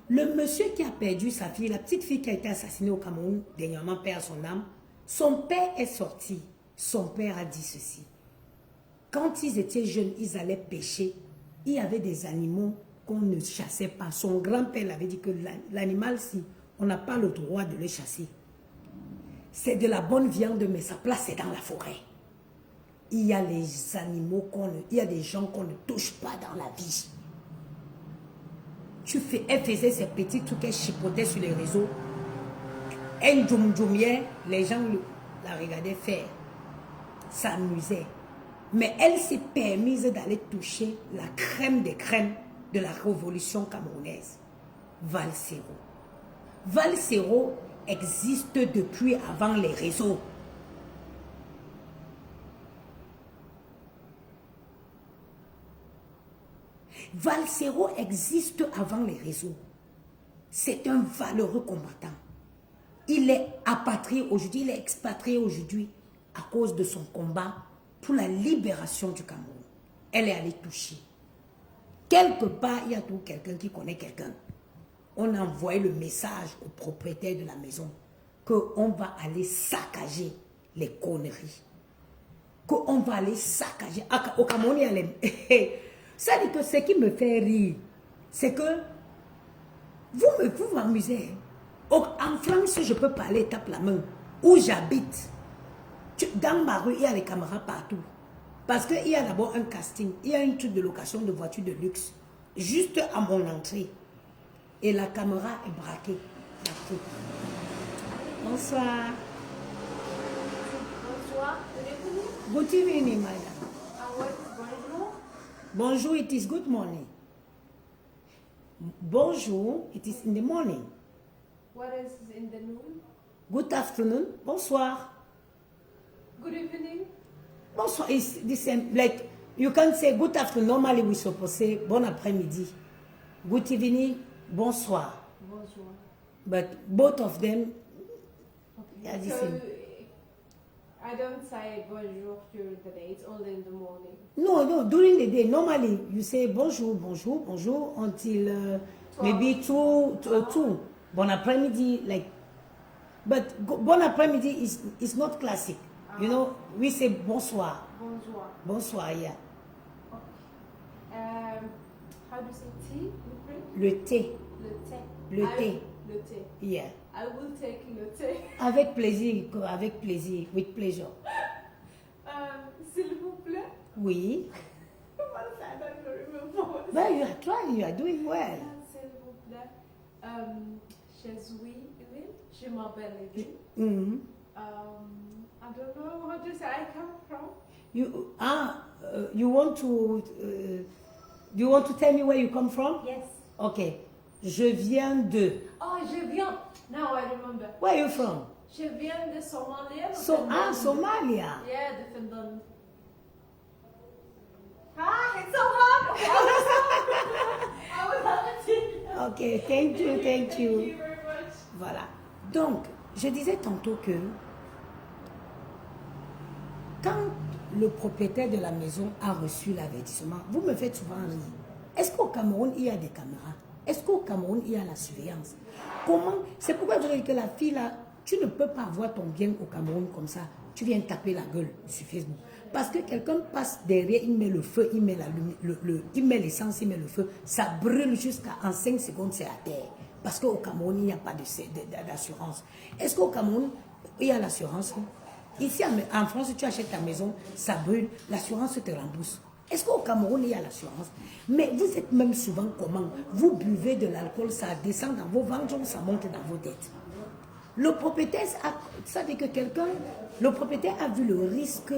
Le monsieur qui a perdu sa fille, la petite fille qui a été assassinée au Cameroun, dernièrement perd son âme, son père est sorti. Son père a dit ceci. Quand ils étaient jeunes, ils allaient pêcher. Il y avait des animaux qu'on ne chassait pas. Son grand-père avait dit que l'animal, si on n'a pas le droit de le chasser. C'est de la bonne viande, mais sa place est dans la forêt. Il y a les animaux il y a des gens qu'on ne touche pas dans la vie. Elle faisait ces petits trucs qu'elle chipotait sur les réseaux. Elle djoum-djoumiait, les gens la regardaient faire. S'amusait. Mais elle s'est permise d'aller toucher la crème des crèmes de la révolution camerounaise. Valsero. Valsero existe depuis avant les réseaux. Valsero existe avant les réseaux. C'est un valeureux combattant. Il est apatrié aujourd'hui, il est expatrié aujourd'hui à cause de son combat pour la libération du Cameroun. Elle est allée toucher. Quelque part, il y a tout quelqu'un qui connaît quelqu'un. On a envoyé le message au propriétaire de la maison qu'on va aller saccager les conneries. Qu'on va aller saccager. Au Cameroun, il y a les... Ça dit que ce qui me fait rire, c'est que vous m'amusez. En France, je peux parler tape la main. Où j'habite, dans ma rue, il y a les caméras partout. Parce qu'il y a d'abord un casting. Il y a une truc de location de voitures de luxe. Juste à mon entrée. Et la caméra est braquée. Bonsoir. Bonsoir. Good evening, madam. What is bonjour? Bonjour, it is good morning. Bonjour, it is in the morning. What is in the noon? Good afternoon, bonsoir. Good evening. Bonsoir, it's the same. Like, you can say good afternoon. Normally, we supposed to say bon après-midi. Good evening, bonsoir. Bonjour. But both of them are the So, same. I don't say bonjour during the day, it's only in the morning. No, during the day, normally you say bonjour, bonjour, bonjour until maybe two. Bon après-midi, like. But bon après-midi is not classic. You know, we say bonsoir. Bonjour. Bonsoir, yeah. Okay. How do you say tea? Le thé. Le thé. Le thé. Le thé. Yeah. I will take le thé. Avec plaisir, with pleasure. S'il vous plaît. Oui. What's that? I don't remember. Well, you are trying, you are doing well. S'il vous plaît. Je suis Evelyne. Je m'appelle Evelyne. Mm-hmm. I don't know how to say I come from. You want to do you want to tell me where you come from? Yes. Okay. Je viens de. Oh, je viens. Now I remember. Where are you from? Je viens de Somalia. Somalia. Yeah, the Finland. It's so hard. I will have it. Okay, thank you. Thank you very much. Voilà. Donc, je disais tantôt que quand le propriétaire de la maison a reçu l'avertissement, vous me faites souvent rire. Est-ce qu'au Cameroun, il y a des caméras? Est-ce qu'au Cameroun, il y a la surveillance? Comment? C'est pourquoi je dis que la fille là, tu ne peux pas avoir ton bien au Cameroun comme ça. Tu viens taper la gueule sur Facebook. Parce que quelqu'un passe derrière, il met le feu, il met il met l'essence, il met le feu. Ça brûle jusqu'à en 5 secondes, c'est à terre. Parce qu'au Cameroun, il n'y a pas d'assurance. Est-ce qu'au Cameroun, il y a l'assurance? Ici, en France, tu achètes ta maison, ça brûle, l'assurance te rembourse. Est-ce qu'au Cameroun, il y a l'assurance? Mais vous êtes même souvent comment? Vous buvez de l'alcool, ça descend dans vos ventres, ça monte dans vos têtes. Le propriétaire, ça veut dire que le propriétaire a vu le risque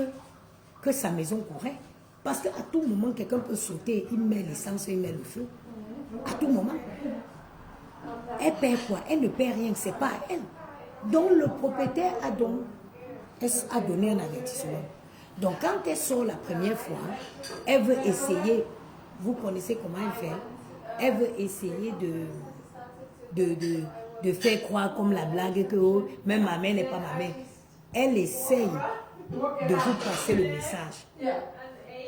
que sa maison courait. Parce qu'à tout moment, quelqu'un peut sauter, il met l'essence, il met le feu. À tout moment. Elle perd quoi? Elle ne perd rien, c'est pas à elle. Donc le propriétaire a donné un avertissement. Donc quand elle sort la première fois, elle veut essayer, vous connaissez comment elle fait, elle veut essayer de faire croire comme la blague que oh, même ma mère n'est pas ma mère. Elle essaye de vous passer le message.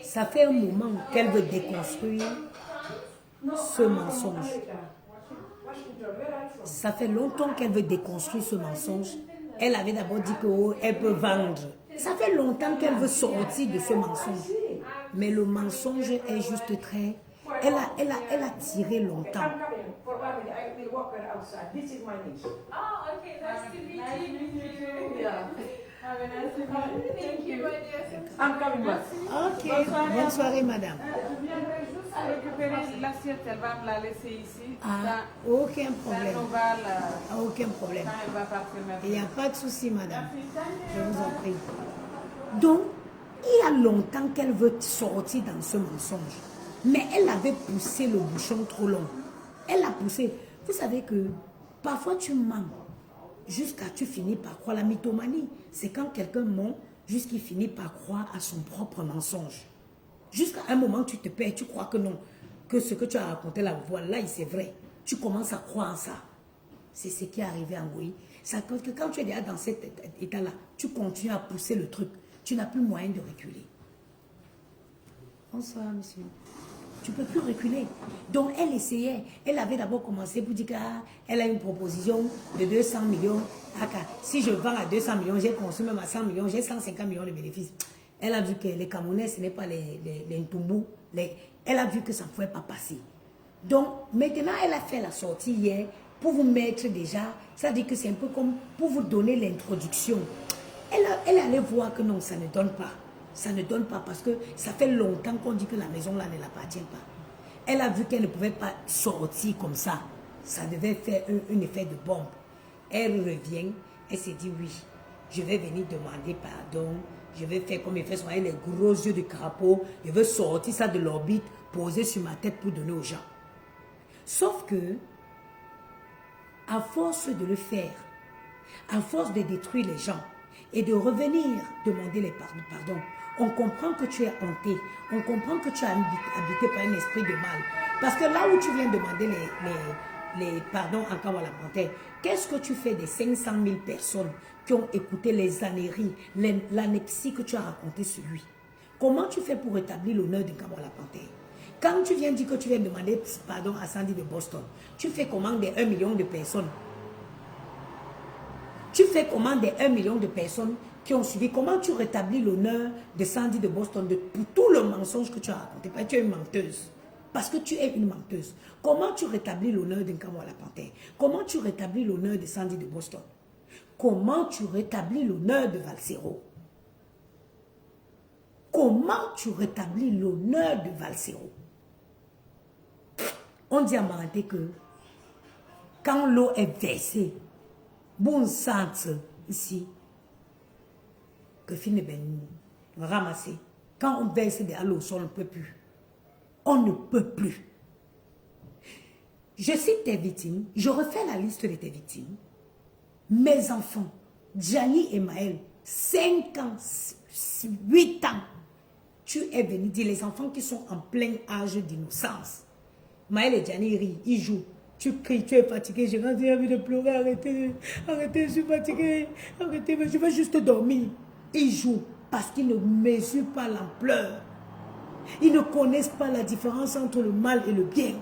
Ça fait un moment qu'elle veut déconstruire ce mensonge. Ça fait longtemps qu'elle veut déconstruire ce mensonge. Elle avait d'abord dit qu'elle peut vendre. Ça fait longtemps qu'elle veut sortir de ce mensonge. Mais le mensonge est juste très... Elle a tiré longtemps. Oh, okay, nice to meet you. Have a nice evening. Thank you, my dear. I'm coming back. Ok, bonne soirée, madame. Je viendrai juste récupérer l'assiette, elle va me la laisser ici. Ah, aucun Ça problème. nous va la... Aucun problème. Ça, elle va partir Il n'y maintenant. a pas de souci, madame. Je vous en prie. Donc, il y a longtemps qu'elle veut sortir dans ce mensonge. Mais elle avait poussé le bouchon trop long. Elle a poussé. Vous savez que parfois tu mens jusqu'à tu finis par croire. La mythomanie, c'est quand quelqu'un ment jusqu'il finit par croire à son propre mensonge. Jusqu'à un moment, tu te perds, tu crois que non, que ce que tu as raconté là, voilà, c'est vrai. Tu commences à croire en ça. C'est ce qui est arrivé à Ngoï. Ça cause que quand tu es déjà dans cet état-là, tu continues à pousser le truc. Tu n'as plus moyen de reculer. Bonsoir, monsieur. Tu ne peux plus reculer. Donc, elle essayait. Elle avait d'abord commencé pour dire qu'elle a une proposition de 200 millions. Si je vends à 200 millions, j'ai conçu même à 100 millions, j'ai 150 millions de bénéfices. Elle a vu que les Camerounais, ce n'est pas les Ntoumbu. Elle a vu que ça ne pouvait pas passer. Donc, maintenant, elle a fait la sortie hier pour vous mettre déjà. Ça dit que c'est un peu comme pour vous donner l'introduction. Elle allait voir que non, ça ne donne pas. Ça ne donne pas parce que ça fait longtemps qu'on dit que la maison là ne l'appartient pas. Elle a vu qu'elle ne pouvait pas sortir comme ça. Ça devait faire un effet de bombe. Elle revient, elle s'est dit oui, je vais venir demander pardon. Je vais faire comme elle fait son les gros yeux de crapaud. Je veux sortir ça de l'orbite, poser sur ma tête pour donner aux gens. Sauf que, à force de le faire, à force de détruire les gens et de revenir demander les pardons, on comprend que tu es hanté, on comprend que tu es habité par un esprit de mal. Parce que là où tu viens demander les pardons en Kawalapantais, qu'est-ce que tu fais des 500 000 personnes qui ont écouté les âneries, l'anepsie que tu as raconté sur lui? Comment tu fais pour rétablir l'honneur de Kawalapantais? Quand tu viens dire que tu viens demander pardon à Sandy de Boston, tu fais comment des 1 million de personnes? Tu fais comment des 1 million de personnes qui ont suivi? Comment tu rétablis l'honneur de Sandy de Boston pour tout le mensonge que tu as raconté? Parce que tu es une menteuse. Parce que tu es une menteuse. Comment tu rétablis l'honneur de Kawalapantais? Comment tu rétablis l'honneur de Sandy de Boston? Comment tu rétablis l'honneur de Valsero? Comment tu rétablis l'honneur de Valsero? On dit à Maranté que quand l'eau est versée, bon sens ici, que finit ben ramasser. Quand on verse de l'eau au sol, on ne peut plus. On ne peut plus. Je cite tes victimes, je refais la liste de tes victimes. Mes enfants, Gianni et Maël, 5 ans, 8 ans, tu es venu dire les enfants qui sont en plein âge d'innocence. Maël et Gianni rient, ils jouent. Tu cries, tu es fatigué, j'ai envie de pleurer, arrêtez, arrêtez, je suis fatigué, arrêtez, je veux juste dormir. Ils jouent parce qu'ils ne mesurent pas l'ampleur. Ils ne connaissent pas la différence entre le mal et le bien.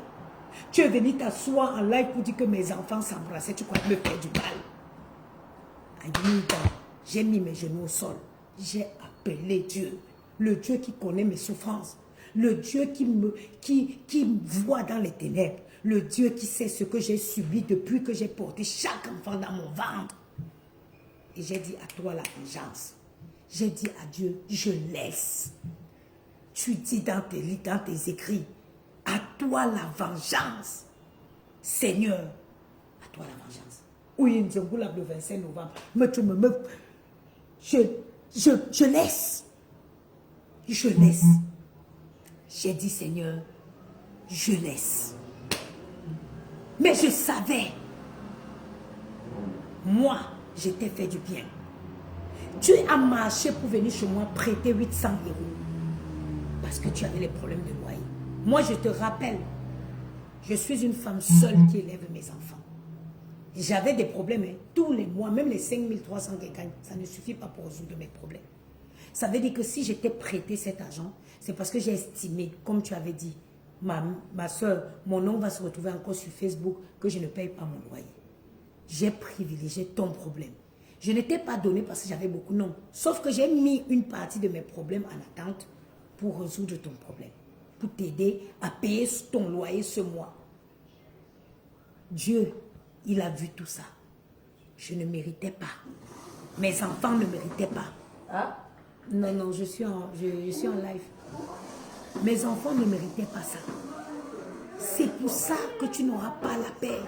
Tu es venu t'asseoir en live pour dire que mes enfants s'embrassaient, tu crois me faire du mal. J'ai mis mes genoux au sol, j'ai appelé Dieu, le Dieu qui connaît mes souffrances, le Dieu qui me voit dans les ténèbres, le Dieu qui sait ce que j'ai subi depuis que j'ai porté chaque enfant dans mon ventre. Et j'ai dit à toi la vengeance. J'ai dit à Dieu, je laisse. Tu dis dans tes écrits, à toi la vengeance. Seigneur, à toi la vengeance. Oui, une le 25 novembre. Mais tu me... Je laisse. Je laisse. J'ai dit, Seigneur, je laisse. Mais je savais. Moi, je t'ai fait du bien. Tu as marché pour venir chez moi prêter 800 €. Parce que tu avais les problèmes de loyer. Moi, je te rappelle, je suis une femme seule qui élève mes enfants. J'avais des problèmes, hein, tous les mois, même les 5300 que je gagne, ça ne suffit pas pour résoudre mes problèmes. Ça veut dire que si je t'ai prêté cet argent, c'est parce que j'ai estimé, comme tu avais dit, ma soeur, mon nom va se retrouver encore sur Facebook, que je ne paye pas mon loyer. J'ai privilégié ton problème. Je ne t'ai pas donné parce que j'avais beaucoup, non. Sauf que j'ai mis une partie de mes problèmes en attente pour résoudre ton problème. Pour t'aider à payer ton loyer ce mois. Dieu, il a vu tout ça. Je ne méritais pas. Mes enfants ne méritaient pas. Hein? Non, non, je suis en live. Mes enfants ne méritaient pas ça. C'est pour ça que tu n'auras pas la paix.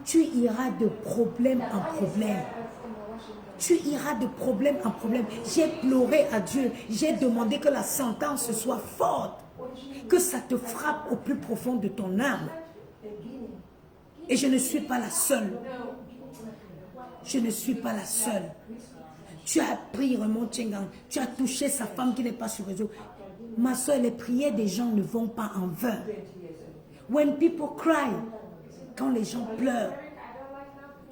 Tu iras de problème en problème. Tu iras de problème en problème. J'ai pleuré à Dieu. J'ai demandé que la sentence soit forte. Que ça te frappe au plus profond de ton âme. Et je ne suis pas la seule. Je ne suis pas la seule. Tu as pris Raymond Tchengang. Tu as touché sa femme qui n'est pas sur réseau. Ma soeur, les prières des gens ne vont pas en vain. When people cry, quand les gens pleurent,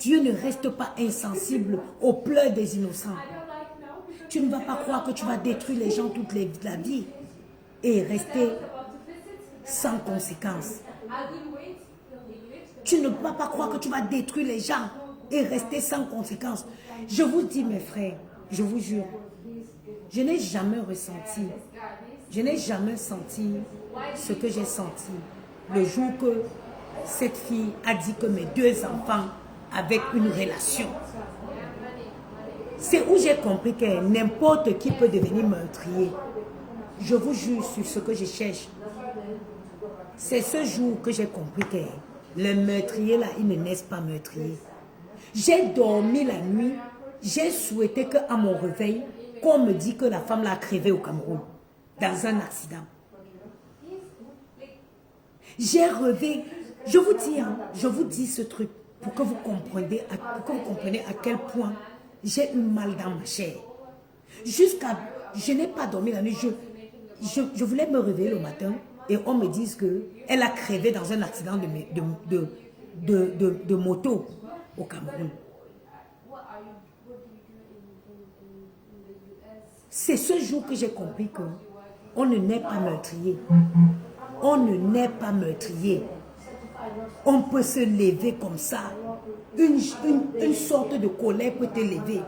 Dieu ne reste pas insensible aux pleurs des innocents. Tu ne vas pas croire que tu vas détruire les gens toute la vie et rester sans conséquence. Tu ne vas pas croire que tu vas détruire les gens et rester sans conséquence. Je vous dis, mes frères, je vous jure, je n'ai jamais ressenti, je n'ai jamais senti ce que j'ai senti le jour que cette fille a dit que mes 2 enfants avaient une relation. C'est où j'ai compris que n'importe qui peut devenir meurtrier. Je vous jure sur ce que je cherche. C'est ce jour que j'ai compris que les meurtriers là, ils ne naissent pas meurtriers. J'ai dormi la nuit, j'ai souhaité qu'à mon réveil, qu'on me dise que la femme l'a crevé au Cameroun, dans un accident. J'ai rêvé, je vous dis ce truc pour que vous compreniez à quel point j'ai eu mal dans ma chair. Je n'ai pas dormi la nuit, je voulais me réveiller le matin et on me dise qu'elle a crevé dans un accident de moto au Cameroun. C'est ce jour que j'ai compris qu'on ne naît pas meurtrier. On ne naît pas meurtrier. On peut se lever comme ça. Une sorte de colère peut te lever.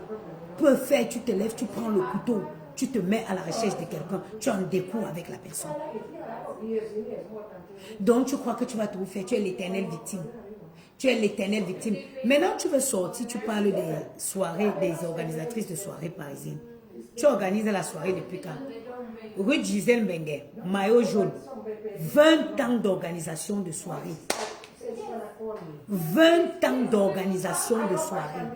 Peut faire, tu te lèves, tu prends le couteau, tu te mets à la recherche de quelqu'un, tu en découvres avec la personne. Donc tu crois que tu vas tout faire, tu es l'éternelle victime. Tu es l'éternelle victime. Maintenant tu veux sortir, tu parles des soirées, des organisatrices de soirées parisiennes. Tu organises la soirée depuis quand? Rue Gisèle Mbengue, maillot jaune. 20 ans d'organisation de soirée. 20 ans d'organisation de soirée.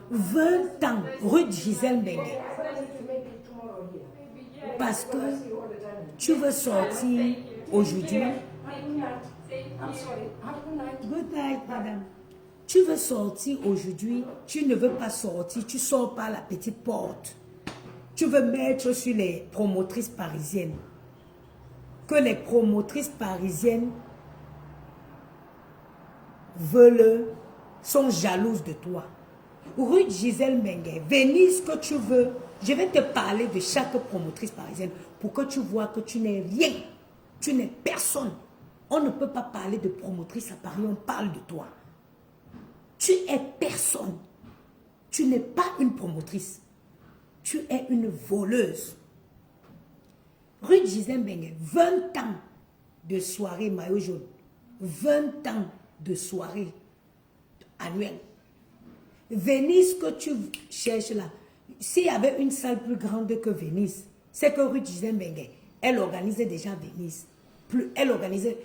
20 ans, rue Gisèle Mbengue. Parce que tu veux sortir aujourd'hui. Good night, madame. Tu veux sortir aujourd'hui, tu ne veux pas sortir, tu sors par la petite porte. Tu veux mettre sur les promotrices parisiennes. Que les promotrices parisiennes sont jalouses de toi. Rue Gisèle Mbengue, Venise que tu veux. Je vais te parler de chaque promotrice parisienne pour que tu vois que tu n'es rien. Tu n'es personne. On ne peut pas parler de promotrice à Paris, on parle de toi. Tu es personne. Tu n'es pas une promotrice. Tu es une voleuse. Rue Gisèle Mbengue, 20 ans de soirée maillot jaune. 20 ans de soirée annuelle. Venise que tu cherches là. S'il y avait une salle plus grande que Venise, c'est que rue Gisèle Mbengue, elle organisait déjà Venise. plus. Elle organisait.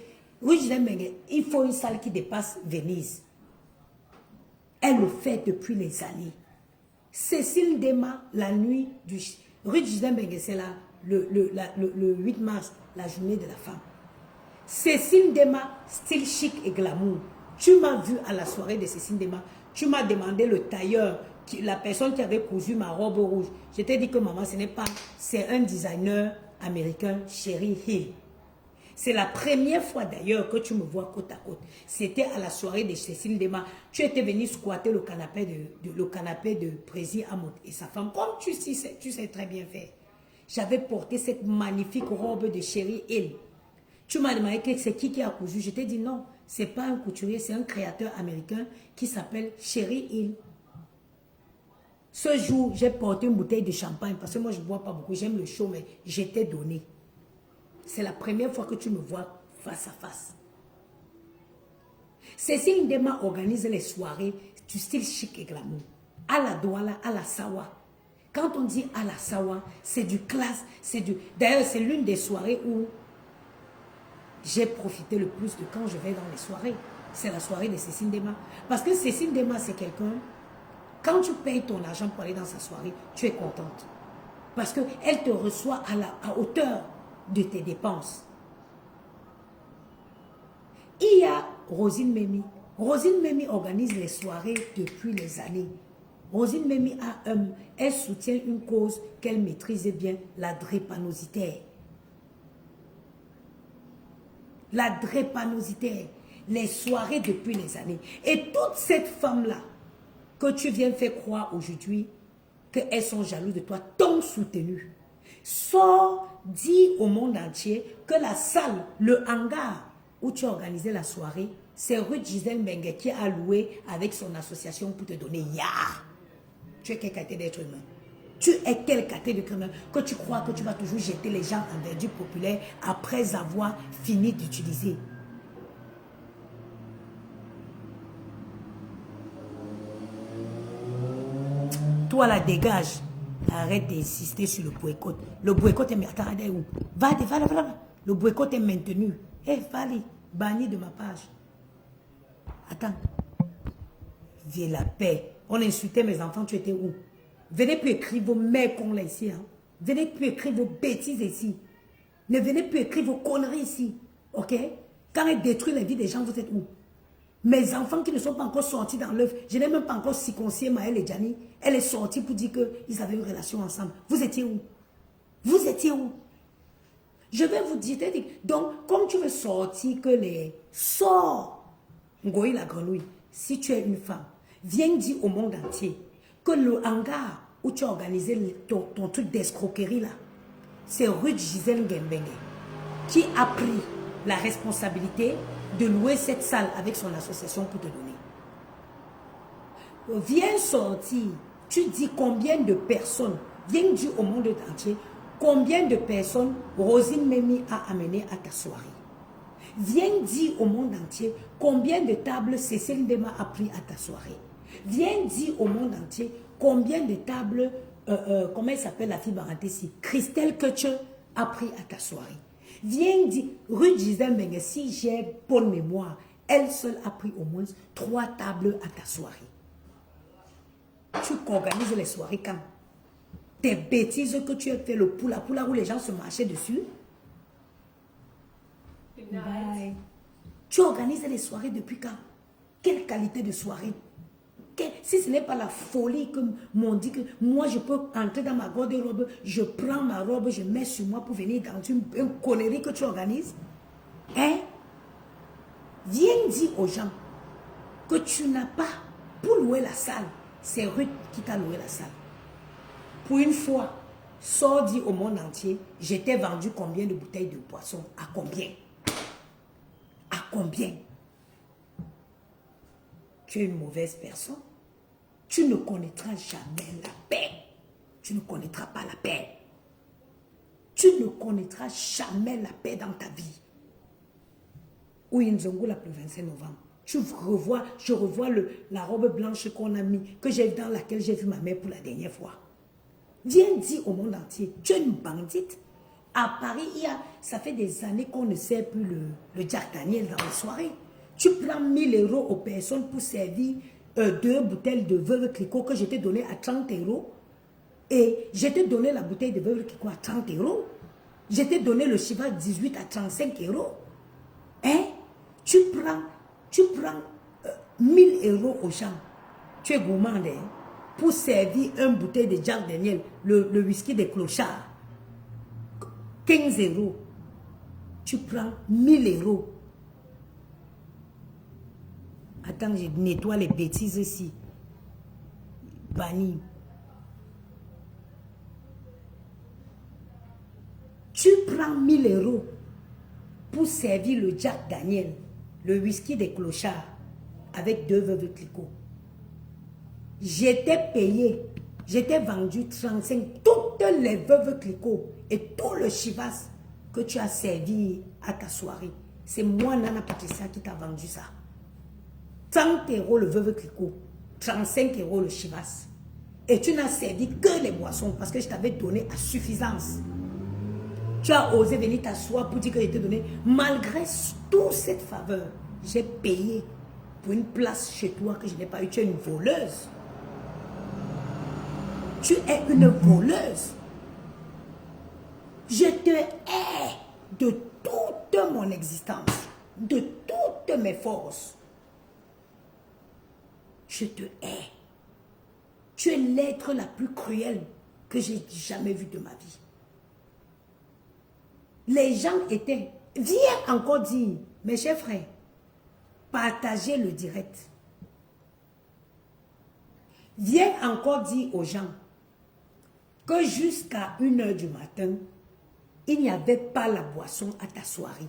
Oui, je l'aime, il faut une salle qui dépasse Venise. Elle le fait depuis les années. Cécile Dema, la nuit du... Rue Gisenbengue, c'est là, le 8 mars, la journée de la femme. Cécile Dema, style chic et glamour. Tu m'as vu à la soirée de Cécile Dema. Tu m'as demandé le tailleur, la personne qui avait cousu ma robe rouge. Je t'ai dit que maman, ce n'est pas... C'est un designer américain, Sherry Hill. C'est la première fois d'ailleurs que tu me vois côte à côte. C'était à la soirée de Cécile Dema. Tu étais venu squatter le canapé de Prési Amot et sa femme. Comme tu sais très bien faire. J'avais porté cette magnifique robe de Sherry Hill. Tu m'as demandé que c'est qui a cousu. Je t'ai dit non, c'est pas un couturier, c'est un créateur américain qui s'appelle Sherry Hill. Ce jour, j'ai porté une bouteille de champagne parce que moi je ne bois pas beaucoup, j'aime le chaud, mais j'étais donné. C'est la première fois que tu me vois face à face. Cécile Dema organise les soirées du style chic et glamour. À la Douala, à la Sawa. Quand on dit à la Sawa, c'est du classe, c'est du... D'ailleurs, c'est l'une des soirées où j'ai profité le plus de quand je vais dans les soirées. C'est la soirée de Cécile Dema. Parce que Cécile Dema, c'est quelqu'un... Quand tu payes ton argent pour aller dans sa soirée, tu es contente. Parce qu'elle te reçoit à hauteur de tes dépenses. Il y a Rosine Memi. Rosine Memi organise les soirées depuis les années. Rosine Memi elle soutient une cause qu'elle maîtrise bien, la drépanocytaire. La drépanocytaire. Les soirées depuis les années. Et toute cette femme-là que tu viens faire croire aujourd'hui qu'elles sont jalouses de toi, t'ont soutenu. Sors, dis au monde entier que la salle, le hangar où tu as organisé la soirée, c'est rue Gisèle Bengue qui a loué avec son association pour te donner ya. Tu es quelle qualité d'être humain? Tu es quelle qualité d'être humain que tu crois que tu vas toujours jeter les gens en verdure populaire après avoir fini d'utiliser? Toi là, dégage. Arrête d'insister sur le boycott. Le boycott est maintenant où? Va. Le boycott est maintenu. Va aller. Banni de ma page. Attends. Viens la paix. On insultait mes enfants, tu étais où? Venez plus écrire vos mères qu'on là ici. Hein? Venez plus écrire vos bêtises ici. Ne venez plus écrire vos conneries ici. Ok? Quand elle détruit la vie des gens, vous êtes où? Mes enfants qui ne sont pas encore sortis dans l'œuf, je n'ai même pas encore circoncié Maëlle et Gianni. Elle est sortie pour dire qu'ils avaient une relation ensemble. Vous étiez où? Vous étiez où? Je vais vous dire, donc, comme tu veux sortir que les... Sors! Ngoï la grenouille, si tu es une femme, viens dire au monde entier que le hangar où tu as organisé ton truc d'escroquerie là, c'est rue Gisèle Ngembenge qui a pris la responsabilité de louer cette salle avec son association pour te donner. Viens sortir, tu dis combien de personnes, viens dire au monde entier combien de personnes Rosine Memi a amené à ta soirée. Viens dire au monde entier combien de tables Cécile Dema a pris à ta soirée. Viens dire au monde entier combien de tables, comment elle s'appelle la fille Barantessi, Christelle Kutcher a pris à ta soirée. Viens dire, rue Gisèle Bengue, si j'ai bonne mémoire, elle seule a pris au moins 3 tables à ta soirée. Tu organises les soirées quand? Tes bêtises que tu as fait, le poula où les gens se marchaient dessus. Bye. Tu organises les soirées depuis quand? Quelle qualité de soirée? Si ce n'est pas la folie que m'ont dit que moi je peux entrer dans ma garde-robe, je prends ma robe, je mets sur moi pour venir dans une connerie que tu organises. Hein? Viens dire aux gens que tu n'as pas pour louer la salle. C'est Ruth qui t'a loué la salle. Pour une fois, sors dire au monde entier, j'étais vendu combien de bouteilles de poisson? À combien? À combien? Tu es une mauvaise personne. Tu ne connaîtras jamais la paix. Tu ne connaîtras pas la paix. Tu ne connaîtras jamais la paix dans ta vie. Oui, Nzongo, le 25 novembre. Je revois la robe blanche qu'on a mis, dans laquelle j'ai vu ma mère pour la dernière fois. Viens dire au monde entier, tu es une bandite. À Paris, ça fait des années qu'on ne sert plus le Jack Daniel dans les soirées. Tu prends 1000 € aux personnes pour servir 2 bouteilles de Veuve Clicquot que je t'ai donné à 30 €. Et je t'ai donné la bouteille de Veuve Clicquot à 30 €. Je t'ai donné le Chivas 18 à 35 €. Hein? Tu prends 1000 € aux gens. Tu es gourmand, hein? Pour servir une bouteille de Jack Daniel, le whisky des clochards. 15 €. Tu prends 1000 €. Attends, je nettoie les bêtises ici. Banni. Tu prends 1000 € pour servir le Jack Daniel, le whisky des clochards, avec 2 Veuve Clicquot. J'étais payé, j'étais vendu 35, toutes les Veuve Clicquot et tout le Chivas que tu as servi à ta soirée. C'est moi, Nana Patricia, qui t'a vendu ça. 30 € le Veuve Clicquot, 35 € le Chivas. Et tu n'as servi que les boissons parce que je t'avais donné à suffisance. Tu as osé venir t'asseoir pour dire que je t'ai donné. Malgré toute cette faveur, j'ai payé pour une place chez toi que je n'ai pas eu. Tu es une voleuse. Tu es une voleuse. Je te hais de toute mon existence, de toutes mes forces. Je te hais. Tu es l'être la plus cruelle que j'ai jamais vu de ma vie. Les gens étaient... Viens encore dire, mes chers frères, partagez le direct. Viens encore dire aux gens que jusqu'à 1 h du matin, il n'y avait pas la boisson à ta soirée.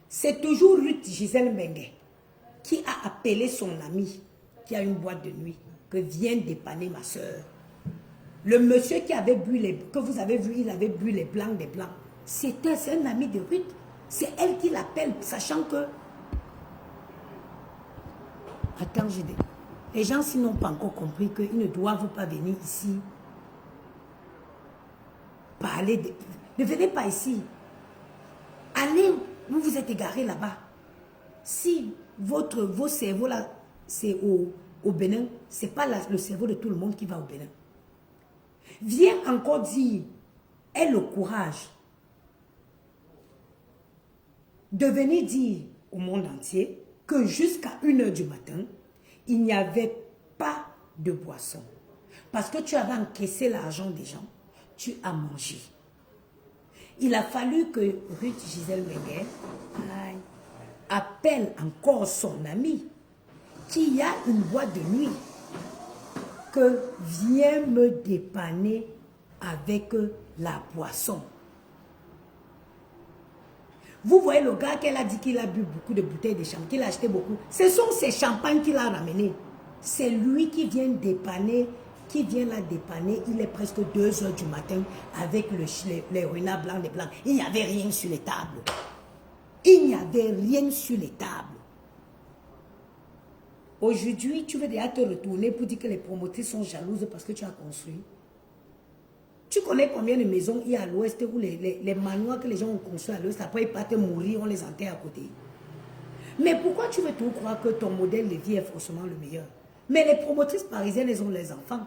C'est toujours Ruth Gisèle Mengue qui a appelé son ami qui a une boîte de nuit que viens dépanner ma soeur. Le monsieur qui avait bu que vous avez vu, il avait bu les blancs des blancs. C'est un ami de Ruth. C'est elle qui l'appelle, sachant que... Attends, les gens s'ils n'ont pas encore compris qu'ils ne doivent pas venir ici parler de... Ne venez pas ici. Allez, vous vous êtes égaré là-bas. Si vos cerveaux là, c'est au Bénin, ce n'est pas le cerveau de tout le monde qui va au Bénin. Viens encore dire, aie le courage de venir dire au monde entier que jusqu'à 1 h du matin, il n'y avait pas de boisson. Parce que tu avais encaissé l'argent des gens, tu as mangé. Il a fallu que Ruth Gisèle Mengue appelle encore son ami qui a une boîte de nuit que viens me dépanner avec la boisson. Vous voyez le gars qu'elle a dit qu'il a bu beaucoup de bouteilles de champagne, qu'il a acheté beaucoup. Ce sont ces champagnes qu'il a ramenés. C'est lui qui vient dépanner, qui vient la dépanner. Il est presque 2 h du matin avec les renards blancs, les blancs. Il n'y avait rien sur les tables. Il n'y avait rien sur les tables. Aujourd'hui, tu veux déjà te retourner pour dire que les promotrices sont jalouses parce que tu as construit. Tu connais combien de maisons il y a à l'ouest où les manoirs que les gens ont construits à l'ouest, après ils partent mourir, on les enterre à côté. Mais pourquoi tu veux tout croire que ton modèle de vie est forcément le meilleur? Mais les promotrices parisiennes, elles ont les enfants.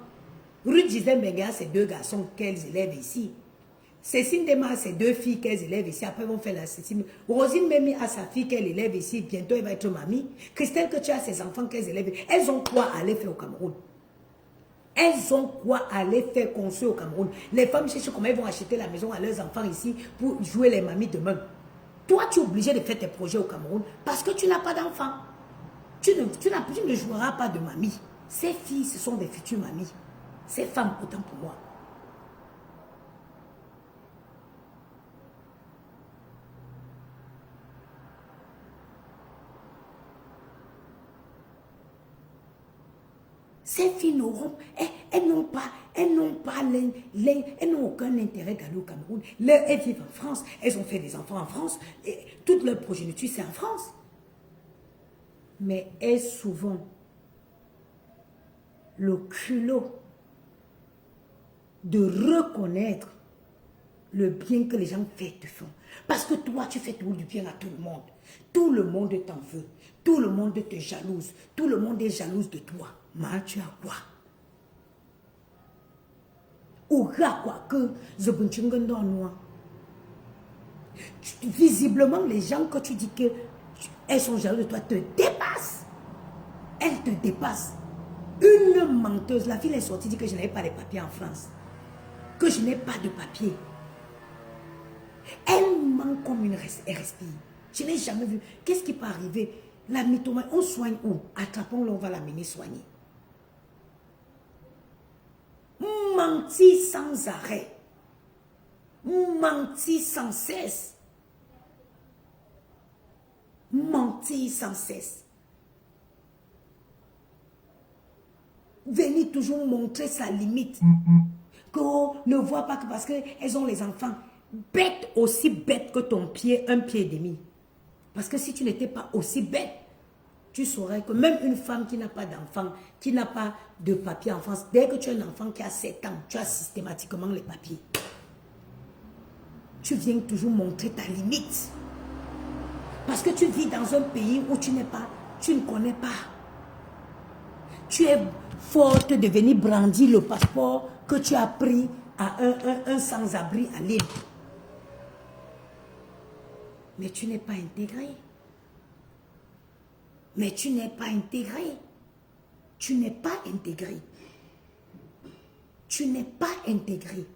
Ruth Gisèle Mengue a ses 2 garçons qu'elles élèvent ici. Cécile Dema a ses 2 filles qu'elles élèvent ici. Après, ils vont faire la Cécile. Rosine Memi a sa fille qu'elle élève ici. Bientôt, elle va être mamie. Christelle, que tu as ses enfants qu'elles élèvent. Elles ont quoi à aller faire au Cameroun? Elles ont quoi à aller faire construire au Cameroun? Les femmes cherchent comment elles vont acheter la maison à leurs enfants ici pour jouer les mamies demain. Toi, tu es obligé de faire tes projets au Cameroun parce que tu n'as pas d'enfants. Tu ne joueras pas de mamie. Ces filles, ce sont des futures mamies. Ces femmes, autant pour moi. Ces filles n'auront, elles n'ont aucun intérêt d'aller au Cameroun. Elles vivent en France, elles ont fait des enfants en France, et toute leur progéniture c'est en France. Mais elles souvent le culot de reconnaître le bien que les gens te font. Parce que toi, tu fais toujours du bien à tout le monde. Tout le monde t'en veut. Tout le monde te jalouse. Tout le monde est jalouse de toi. Mais tu as quoi? Ou quoi que visiblement, les gens que tu dis que elles sont jalouses de toi te dépassent. Elles te dépassent. Une menteuse, la fille est sortie dit que je n'avais pas les papiers en France. Que je n'ai pas de papiers. Elle ment comme une respire. Je n'ai jamais vu. Qu'est-ce qui peut arriver? La mythomanie, on soigne où? Attrapons-le, on va l'amener soigner. Mentir sans arrêt. Mentir sans cesse. Mentir sans cesse. Venir toujours montrer sa limite. Qu'on ne voit pas que parce qu'elles ont les enfants. Bête, aussi bête que ton pied, un pied et demi. Parce que si tu n'étais pas aussi bête, tu saurais que même une femme qui n'a pas d'enfant, qui n'a pas de papier en France, dès que tu as un enfant qui a 7 ans, tu as systématiquement les papiers. Tu viens toujours montrer ta limite. Parce que tu vis dans un pays où tu ne connais pas. Tu es forte de venir brandir le passeport que tu as pris à un sans-abri à Lille. Mais tu n'es pas intégré. Mais tu n'es pas intégré. Tu n'es pas intégré. Tu n'es pas intégré.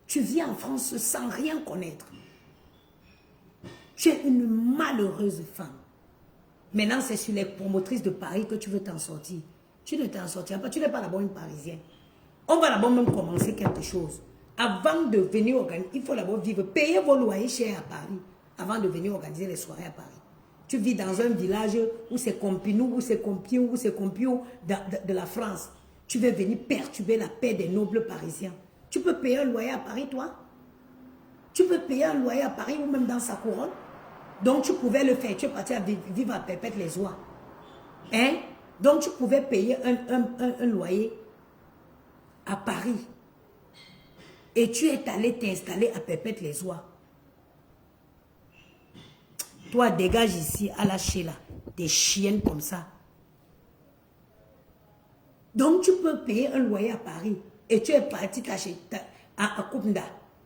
Tu vis en France sans rien connaître. Tu es une malheureuse femme. Maintenant, c'est sur les promotrices de Paris que tu veux t'en sortir. Tu ne t'en sortiras pas. Tu n'es pas d'abord une Parisienne. On va d'abord même commencer quelque chose. Avant de venir organiser, il faut d'abord vivre. Payez vos loyers chers à Paris avant de venir organiser les soirées à Paris. Tu vis dans un village où c'est Compinou, où c'est Compiou, où c'est Compiou de la France. Tu veux venir perturber la paix des nobles parisiens. Tu peux payer un loyer à Paris, toi? Tu peux payer un loyer à Paris ou même dans sa couronne? Donc tu pouvais le faire. Tu es parti à vivre à Perpète-les-Oies. Hein? Donc tu pouvais payer un loyer à Paris. Et tu es allé t'installer à Perpète-les-Oies. Toi, dégage ici, à la Sheila. Des chiennes comme ça. Donc, tu peux payer un loyer à Paris. Et tu es parti t'acheter à Koumda.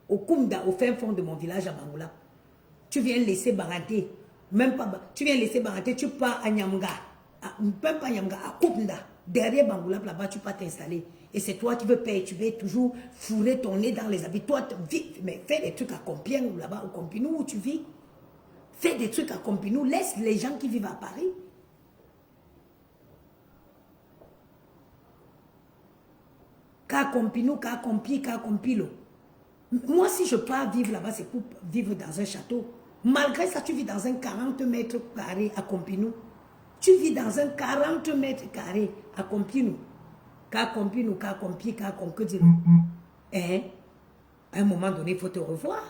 Au Koumda, au fin fond de mon village à Bangoula. Tu viens laisser Baraté. Même pas. Tu viens laisser Baraté, tu pars à Nyamga. Même pas à Nyamga, à Koumda. Derrière Bangoula, là-bas, tu peux t'installer. Et c'est toi qui veux payer. Tu veux toujours fourrer ton nez dans les habits. Toi, mais fais des trucs à Compiègne ou là-bas, au Compinou où tu vis. Fais des trucs à Compinou. Laisse les gens qui vivent à Paris. Qu'à Compinou, qu'à Compi, qu'à Compilo. Moi, si je pars vivre là-bas, c'est pour vivre dans un château. Malgré ça, tu vis dans un 40 mètres carrés à Compinou. Tu vis dans un 40 mètres carrés à Compinou. Qu'à Compinou, qu'à Compi, qu'à Conquedilo. Hein? À un moment donné, il faut te revoir.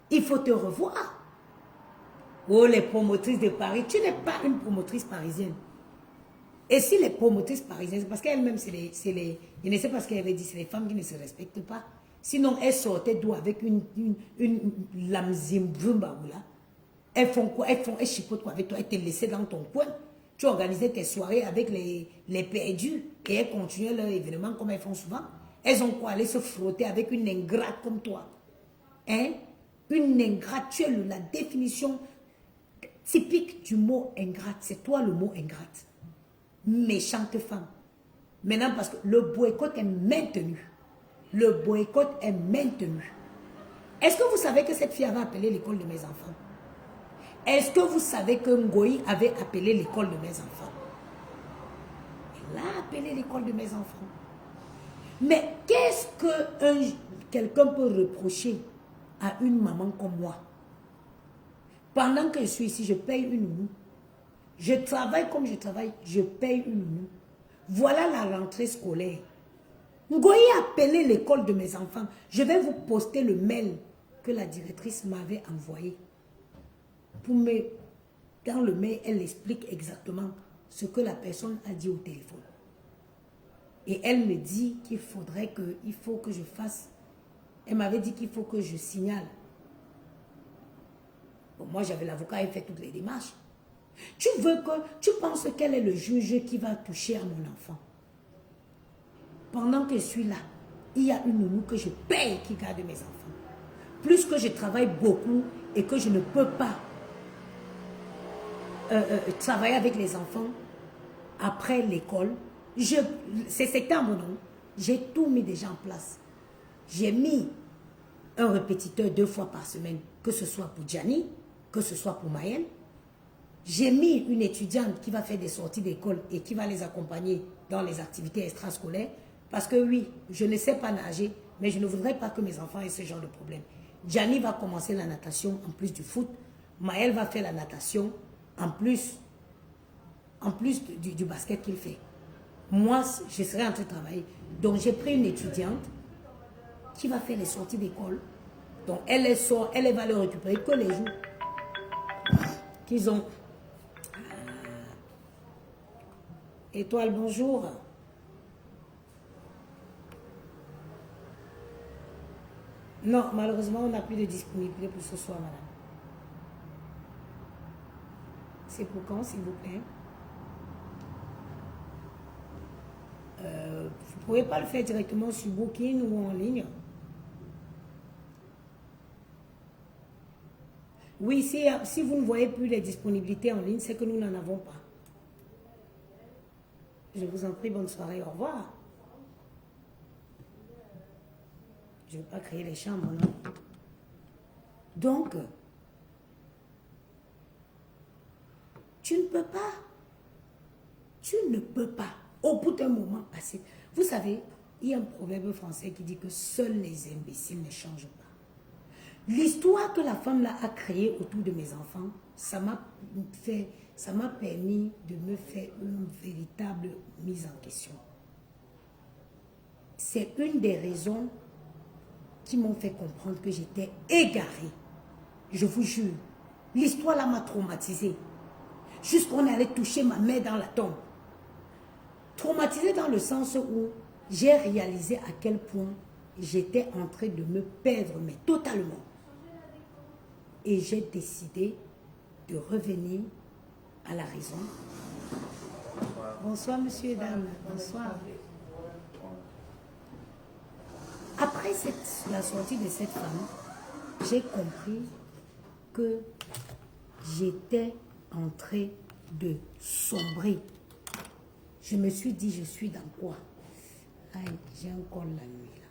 Il faut te revoir. Oh, les promotrices de Paris. Tu n'es pas une promotrice parisienne. Et si les promotrices parisiennes, parce qu'elles-mêmes, c'est les... Je ne sais pas ce qu'elle avait dit, c'est les femmes qui ne se respectent pas. Sinon, elles sortaient d'où avec une lamzimbrumba là. Elles font quoi? Elles chipotent quoi avec toi? Elles te laissaient dans ton coin. Tu organisais tes soirées avec les perdus. Et elles continuaient leur événement comme elles font souvent. Elles ont quoi? Aller se frotter avec une ingrate comme toi. Hein? Une ingrate. Tu es la définition typique du mot ingrate. C'est toi le mot ingrate. Méchante femme. Maintenant, parce que le boycott est maintenu. Le boycott est maintenu. Est-ce que vous savez que cette fille avait appelé l'école de mes enfants? Est-ce que vous savez que Ngoï avait appelé l'école de mes enfants? Elle a appelé l'école de mes enfants. Mais qu'est-ce que quelqu'un peut reprocher à une maman comme moi? Pendant que je suis ici, je paye une nounou. Je travaille comme je travaille, je paye une nounou. Voilà la rentrée scolaire. Ngoï a appelé l'école de mes enfants. Je vais vous poster le mail que la directrice m'avait envoyé. Dans le mail, elle explique exactement ce que la personne a dit au téléphone. Et elle me dit qu'il faut que je fasse Elle m'avait dit qu'il faut que je signale. Bon, moi, j'avais l'avocat, il fait toutes les démarches. Tu penses quel est le juge qui va toucher à mon enfant? Pendant que je suis là, il y a une nounou que je paye qui garde mes enfants. Plus que je travaille beaucoup et que je ne peux pas travailler avec les enfants après l'école, c'est septembre, non? J'ai tout mis déjà en place. J'ai mis un répétiteur 2 fois par semaine, que ce soit pour Gianni, que ce soit pour Maëlle. J'ai mis une étudiante qui va faire des sorties d'école et qui va les accompagner dans les activités extrascolaires. Parce que oui, je ne sais pas nager, mais je ne voudrais pas que mes enfants aient ce genre de problème. Gianni va commencer la natation en plus du foot. Maëlle va faire la natation en plus du basket qu'il fait. Moi, je serai en train de travailler. Donc, j'ai pris une étudiante qui va faire les sorties d'école. Donc, elle sort, elle va le récupérer que les jours qu'ils ont. Étoile, bonjour. Non, malheureusement, on n'a plus de disponibilité pour ce soir, madame. C'est pour quand, s'il vous plaît? Vous ne pouvez pas le faire directement sur Booking ou en ligne? Oui, si vous ne voyez plus les disponibilités en ligne, c'est que nous n'en avons pas. Je vous en prie, bonne soirée, au revoir. Je ne veux pas créer les chambres, non? Donc, tu ne peux pas, au bout d'un moment passer. Vous savez, il y a un proverbe français qui dit que seuls les imbéciles ne changent pas. L'histoire que la femme là a créée autour de mes enfants, ça m'a permis de me faire une véritable mise en question. C'est une des raisons qui m'ont fait comprendre que j'étais égarée. Je vous jure, l'histoire là m'a traumatisée. Jusqu'on allait toucher ma mère dans la tombe. Traumatisée dans le sens où j'ai réalisé à quel point j'étais en train de me perdre, mais totalement. Et j'ai décidé de revenir à la raison. Bonsoir, monsieur et dames. Bonsoir. Après la sortie de cette femme, j'ai compris que j'étais en train de sombrer. Je me suis dit, je suis dans quoi? Aïe, j'ai encore la nuit là.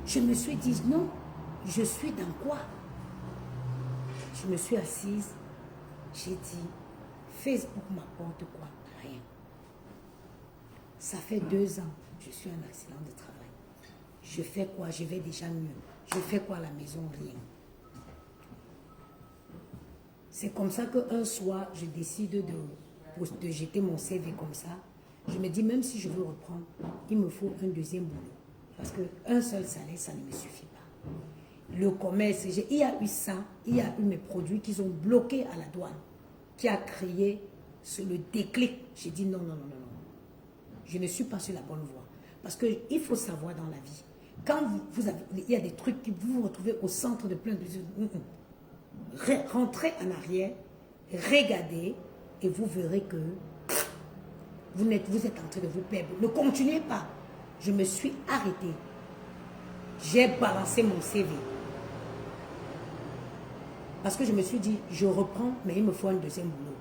Je me suis dit, non, je suis dans quoi? Je me suis assise, j'ai dit, Facebook m'apporte quoi? Rien. Ça fait 2 ans, je suis un accident de travail. Je fais quoi? Je vais déjà mieux. Je fais quoi à la maison? Rien. C'est comme ça qu'un soir, je décide de jeter mon CV comme ça. Je me dis, même si je veux reprendre, il me faut un deuxième boulot. Parce qu'un seul salaire, ça ne me suffit pas. Le commerce, il y a eu ça, il y a eu mes produits qu'ils ont bloqués à la douane, qui a créé le déclic. J'ai dit non, non, non, non, non. Je ne suis pas sur la bonne voie. Parce qu'il faut savoir dans la vie, quand il y a des trucs que vous vous retrouvez au centre de plein de... Rentrez en arrière, regardez, et vous verrez que vous êtes en train de vous perdre. Ne continuez pas. Je me suis arrêtée. J'ai balancé mon CV. Parce que je me suis dit, je reprends, mais il me faut un deuxième boulot.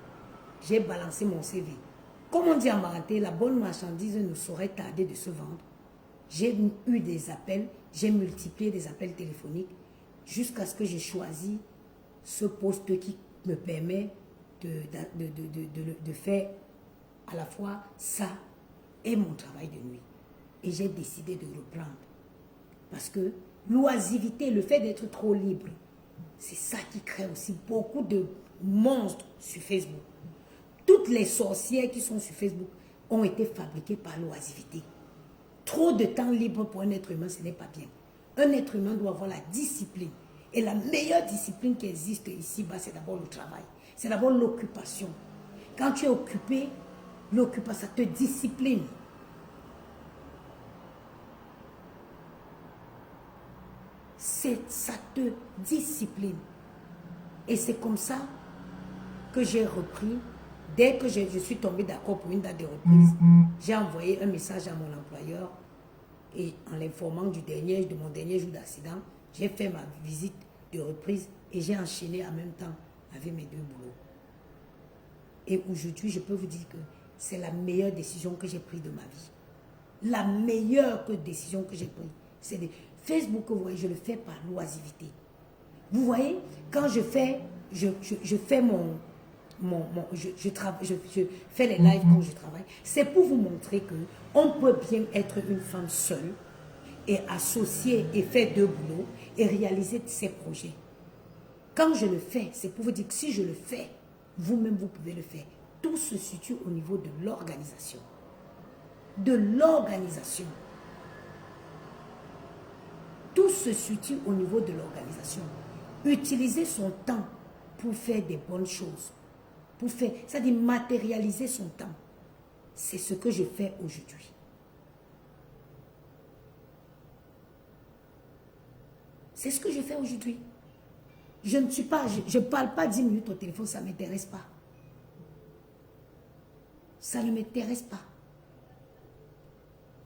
J'ai balancé mon CV. Comme on dit en Maraté, la bonne marchandise ne saurait tarder de se vendre. J'ai eu des appels, j'ai multiplié des appels téléphoniques jusqu'à ce que j'ai choisi ce poste qui me permet de faire à la fois ça et mon travail de nuit. Et j'ai décidé de reprendre. Parce que l'oisiveté, le fait d'être trop libre, c'est ça qui crée aussi beaucoup de monstres sur Facebook. Toutes les sorcières qui sont sur Facebook, ont été fabriqués par l'oisiveté. Trop de temps libre pour un être humain, ce n'est pas bien. Un être humain doit avoir la discipline. Et la meilleure discipline qui existe ici-bas, c'est d'abord le travail. C'est d'abord l'occupation. Quand tu es occupé, l'occupation, ça te discipline. Ça te discipline. Et c'est comme ça que j'ai repris. Dès que je suis tombée d'accord pour une date de reprise, j'ai envoyé un message à mon employeur et en l'informant de mon dernier jour d'accident, j'ai fait ma visite de reprise et j'ai enchaîné en même temps avec mes 2 boulots. Et aujourd'hui, je peux vous dire que c'est la meilleure décision que j'ai prise de ma vie. La meilleure décision que j'ai prise. C'est de Facebook, vous voyez, je le fais par l'oisiveté. Vous voyez, quand je fais je fais les lives quand je travaille, c'est pour vous montrer que on peut bien être une femme seule et associer et faire 2 boulots et réaliser ses projets. Quand je le fais, c'est pour vous dire que si je le fais, vous-même vous pouvez le faire. Tout se situe au niveau de l'organisation. De l'organisation. Tout se situe au niveau de l'organisation. Utiliser son temps pour faire des bonnes choses. C'est-à-dire matérialiser son temps. C'est ce que je fais aujourd'hui. C'est ce que je fais aujourd'hui. Je ne parle pas 10 minutes au téléphone, ça ne m'intéresse pas. Ça ne m'intéresse pas.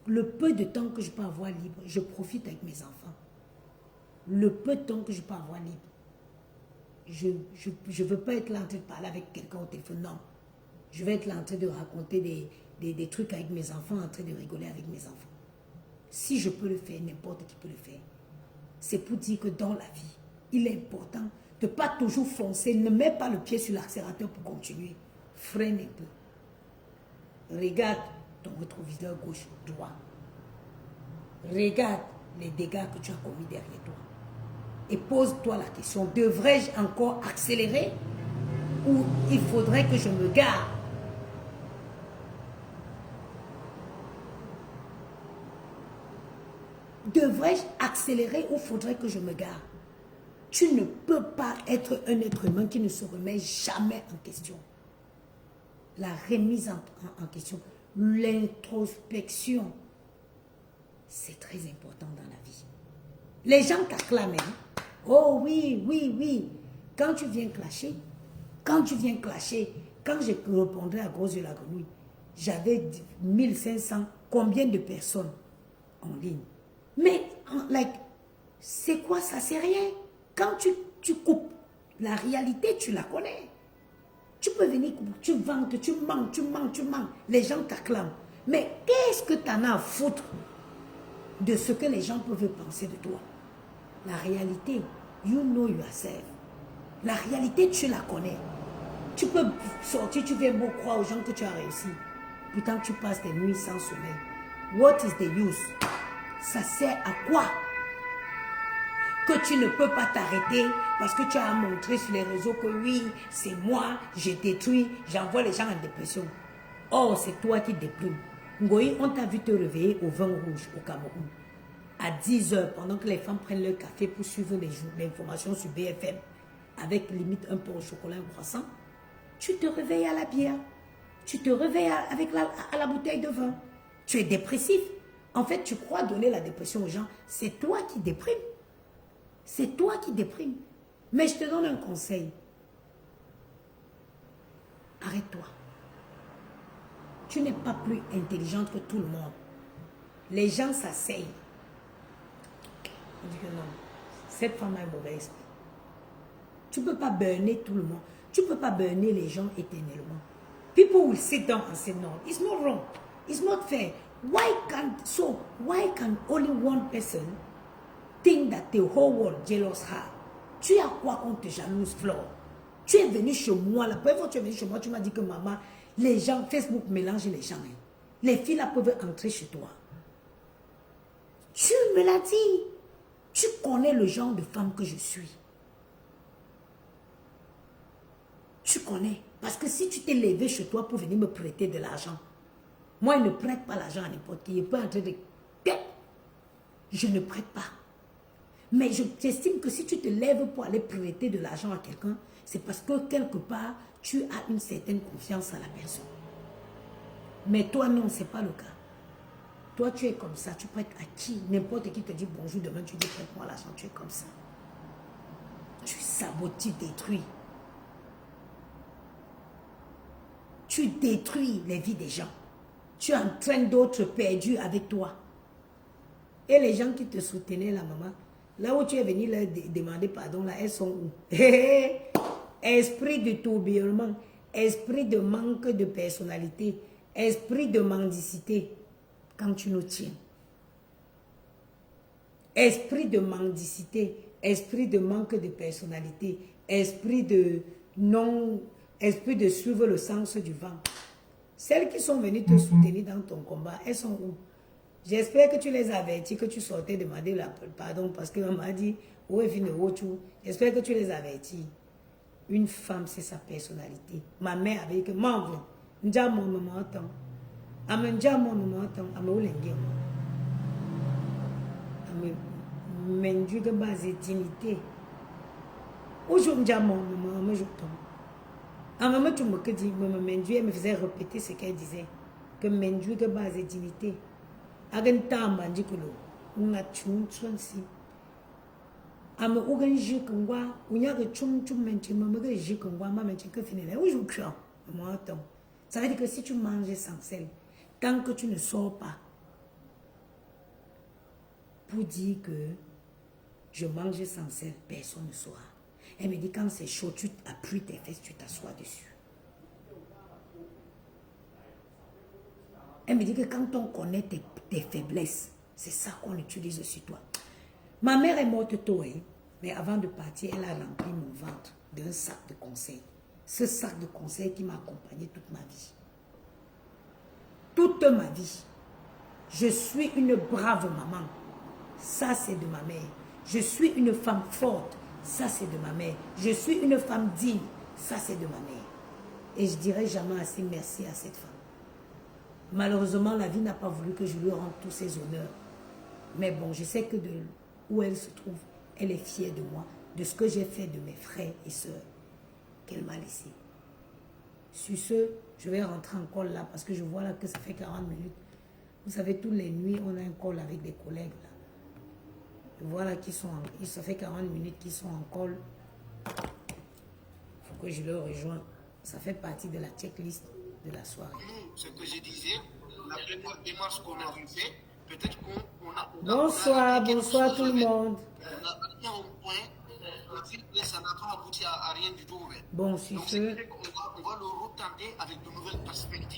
Le peu de temps que je peux avoir libre, je profite avec mes enfants. Le peu de temps que je peux avoir libre, je ne veux pas être là en train de parler avec quelqu'un au téléphone, non. Je vais être là en train de raconter des trucs avec mes enfants, en train de rigoler avec mes enfants. Si je peux le faire, n'importe qui peut le faire. C'est pour dire que dans la vie, il est important de ne pas toujours foncer. Ne mets pas le pied sur l'accélérateur pour continuer. Freine un peu. Regarde ton rétroviseur gauche, droit. Regarde les dégâts que tu as commis derrière toi. Et pose-toi la question, devrais-je encore accélérer ou il faudrait que je me gare? Devrais-je accélérer ou faudrait que je me gare? Tu ne peux pas être un être humain qui ne se remet jamais en question. La remise en question, l'introspection, c'est très important dans la vie. Les gens t'acclament. Oh oui, oui, oui. Quand tu viens clasher, quand je répondais à Gros yeux la grenouille, j'avais 1500, combien de personnes en ligne? Mais, c'est quoi ça? C'est rien. Quand tu coupes, la réalité, tu la connais. Tu peux venir, tu vantes, tu manques. Les gens t'acclament. Mais qu'est-ce que tu en as à foutre de ce que les gens peuvent penser de toi? La réalité, you know yourself. La réalité, tu la connais. Tu peux sortir, tu viens beau croire aux gens que tu as réussi. Pourtant, tu passes tes nuits sans sommeil. What is the use? Ça sert à quoi? Que tu ne peux pas t'arrêter parce que tu as montré sur les réseaux que oui, c'est moi, j'ai détruit, j'envoie les gens en dépression. Or, c'est toi qui déprimes. Ngoï, on t'a vu te réveiller au vin rouge au Cameroun. À 10 h, pendant que les femmes prennent leur café pour suivre l'information sur BFM, avec limite un peu au chocolat, un croissant, tu te réveilles à la bière. Tu te réveilles avec la bouteille de vin. Tu es dépressif. En fait, tu crois donner la dépression aux gens. C'est toi qui déprimes. C'est toi qui déprimes. Mais je te donne un conseil. Arrête-toi. Tu n'es pas plus intelligente que tout le monde. Les gens s'asseyent. On dit que non. Cette femme est mauvaise. Tu ne peux pas burner tout le monde. Tu ne peux pas burner les gens éternellement. People will sit down and say no. It's not wrong. It's not fair. Why can only one person think that the whole world jealous her? Tu as quoi qu'on te jalouse, Flore? Tu es venu chez moi, la première fois que tu es venu chez moi, tu m'as dit que maman, les gens, Facebook mélange les gens. Hein. Les filles là peuvent entrer chez toi. Tu me l'as dit. Tu connais le genre de femme que je suis. Tu connais. Parce que si tu t'es levé chez toi pour venir me prêter de l'argent, Moi, je ne prête pas l'argent à n'importe qui. Je peux entrer de... Je ne prête pas. Mais j'estime que si tu te lèves pour aller prêter de l'argent à quelqu'un, c'est parce que quelque part, tu as une certaine confiance à la personne. Mais toi, non, ce n'est pas le cas. Toi, tu es comme ça. Tu prêtes à qui? N'importe qui te dit bonjour, demain, tu dis prête-moi l'argent. Tu es comme ça. Tu sabotes, tu détruis. Tu détruis les vies des gens. Tu entraînes d'autres perdus avec toi. Et les gens qui te soutenaient, la maman, là où tu es venu leur demander pardon, là, elles sont où? Esprit de tourbillonnement, esprit de manque de personnalité, esprit de mendicité, quand tu nous tiens. Esprit de mendicité, esprit de manque de personnalité, esprit de non, esprit de suivre le sens du vent. Celles qui sont venues te soutenir dans ton combat, elles sont où? J'espère que tu les avertis, que tu sortais demander pardon parce que maman a dit, où est fini, j'espère que tu les avertis. Une femme, c'est sa personnalité. Ma mère avait dit que, maman, n'ja mon maman attend. Amenja mon maman attend. Ame ou l'engue. Ame mendu que base dignité. Aujourd'hui, n'ja mon maman, ame j'attends. Ame tu me dit, maman mendu, elle me faisait répéter ce qu'elle disait. Que mendu que base dignité. Agen tamba ndikulo. Unga chun chun si. Ame ugen jikungwa, unyaga chum chum menchi, mamega jikungwa, ma menchi que finir. Oui, je crois. Moi, attends. Ça veut dire que si tu manges sans sel, tant que tu ne sors pas pour dire que je mange sans sel, personne ne saura. Elle me dit quand c'est chaud, tu appuies tes fesses, tu t'assois dessus. Elle me dit que quand on connaît tes faiblesses, c'est ça qu'on utilise sur toi. Ma mère est morte tôt, hein, mais avant de partir, elle a rempli mon ventre d'un sac de conseils. Ce sac de conseils qui m'a accompagné toute ma vie. Toute ma vie. Je suis une brave maman. Ça, c'est de ma mère. Je suis une femme forte. Ça, c'est de ma mère. Je suis une femme digne. Ça, c'est de ma mère. Et je dirai jamais assez merci à cette femme. Malheureusement, la vie n'a pas voulu que je lui rende tous ses honneurs. Mais bon, je sais que de où elle se trouve, elle est fière de moi, de ce que j'ai fait de mes frères et sœurs qu'elle m'a laissé. Sur ce, je vais rentrer en call là parce que je vois là que ça fait 40 minutes. Vous savez, toutes les nuits, on a un call avec des collègues là. Voilà qui sont ça fait 40 minutes qu'ils sont en call. Il faut que je le rejoigne. Ça fait partie de la checklist de la soirée. Nous, ce que je disais, la première démarche qu'on a fait, peut-être qu'on a... Bonsoir, bonsoir tout le monde. On a arrivé à un point, mais ça n'a pas abouti à rien du tout. Bon, si donc, ce... on va le retenter avec de nouvelles perspectives.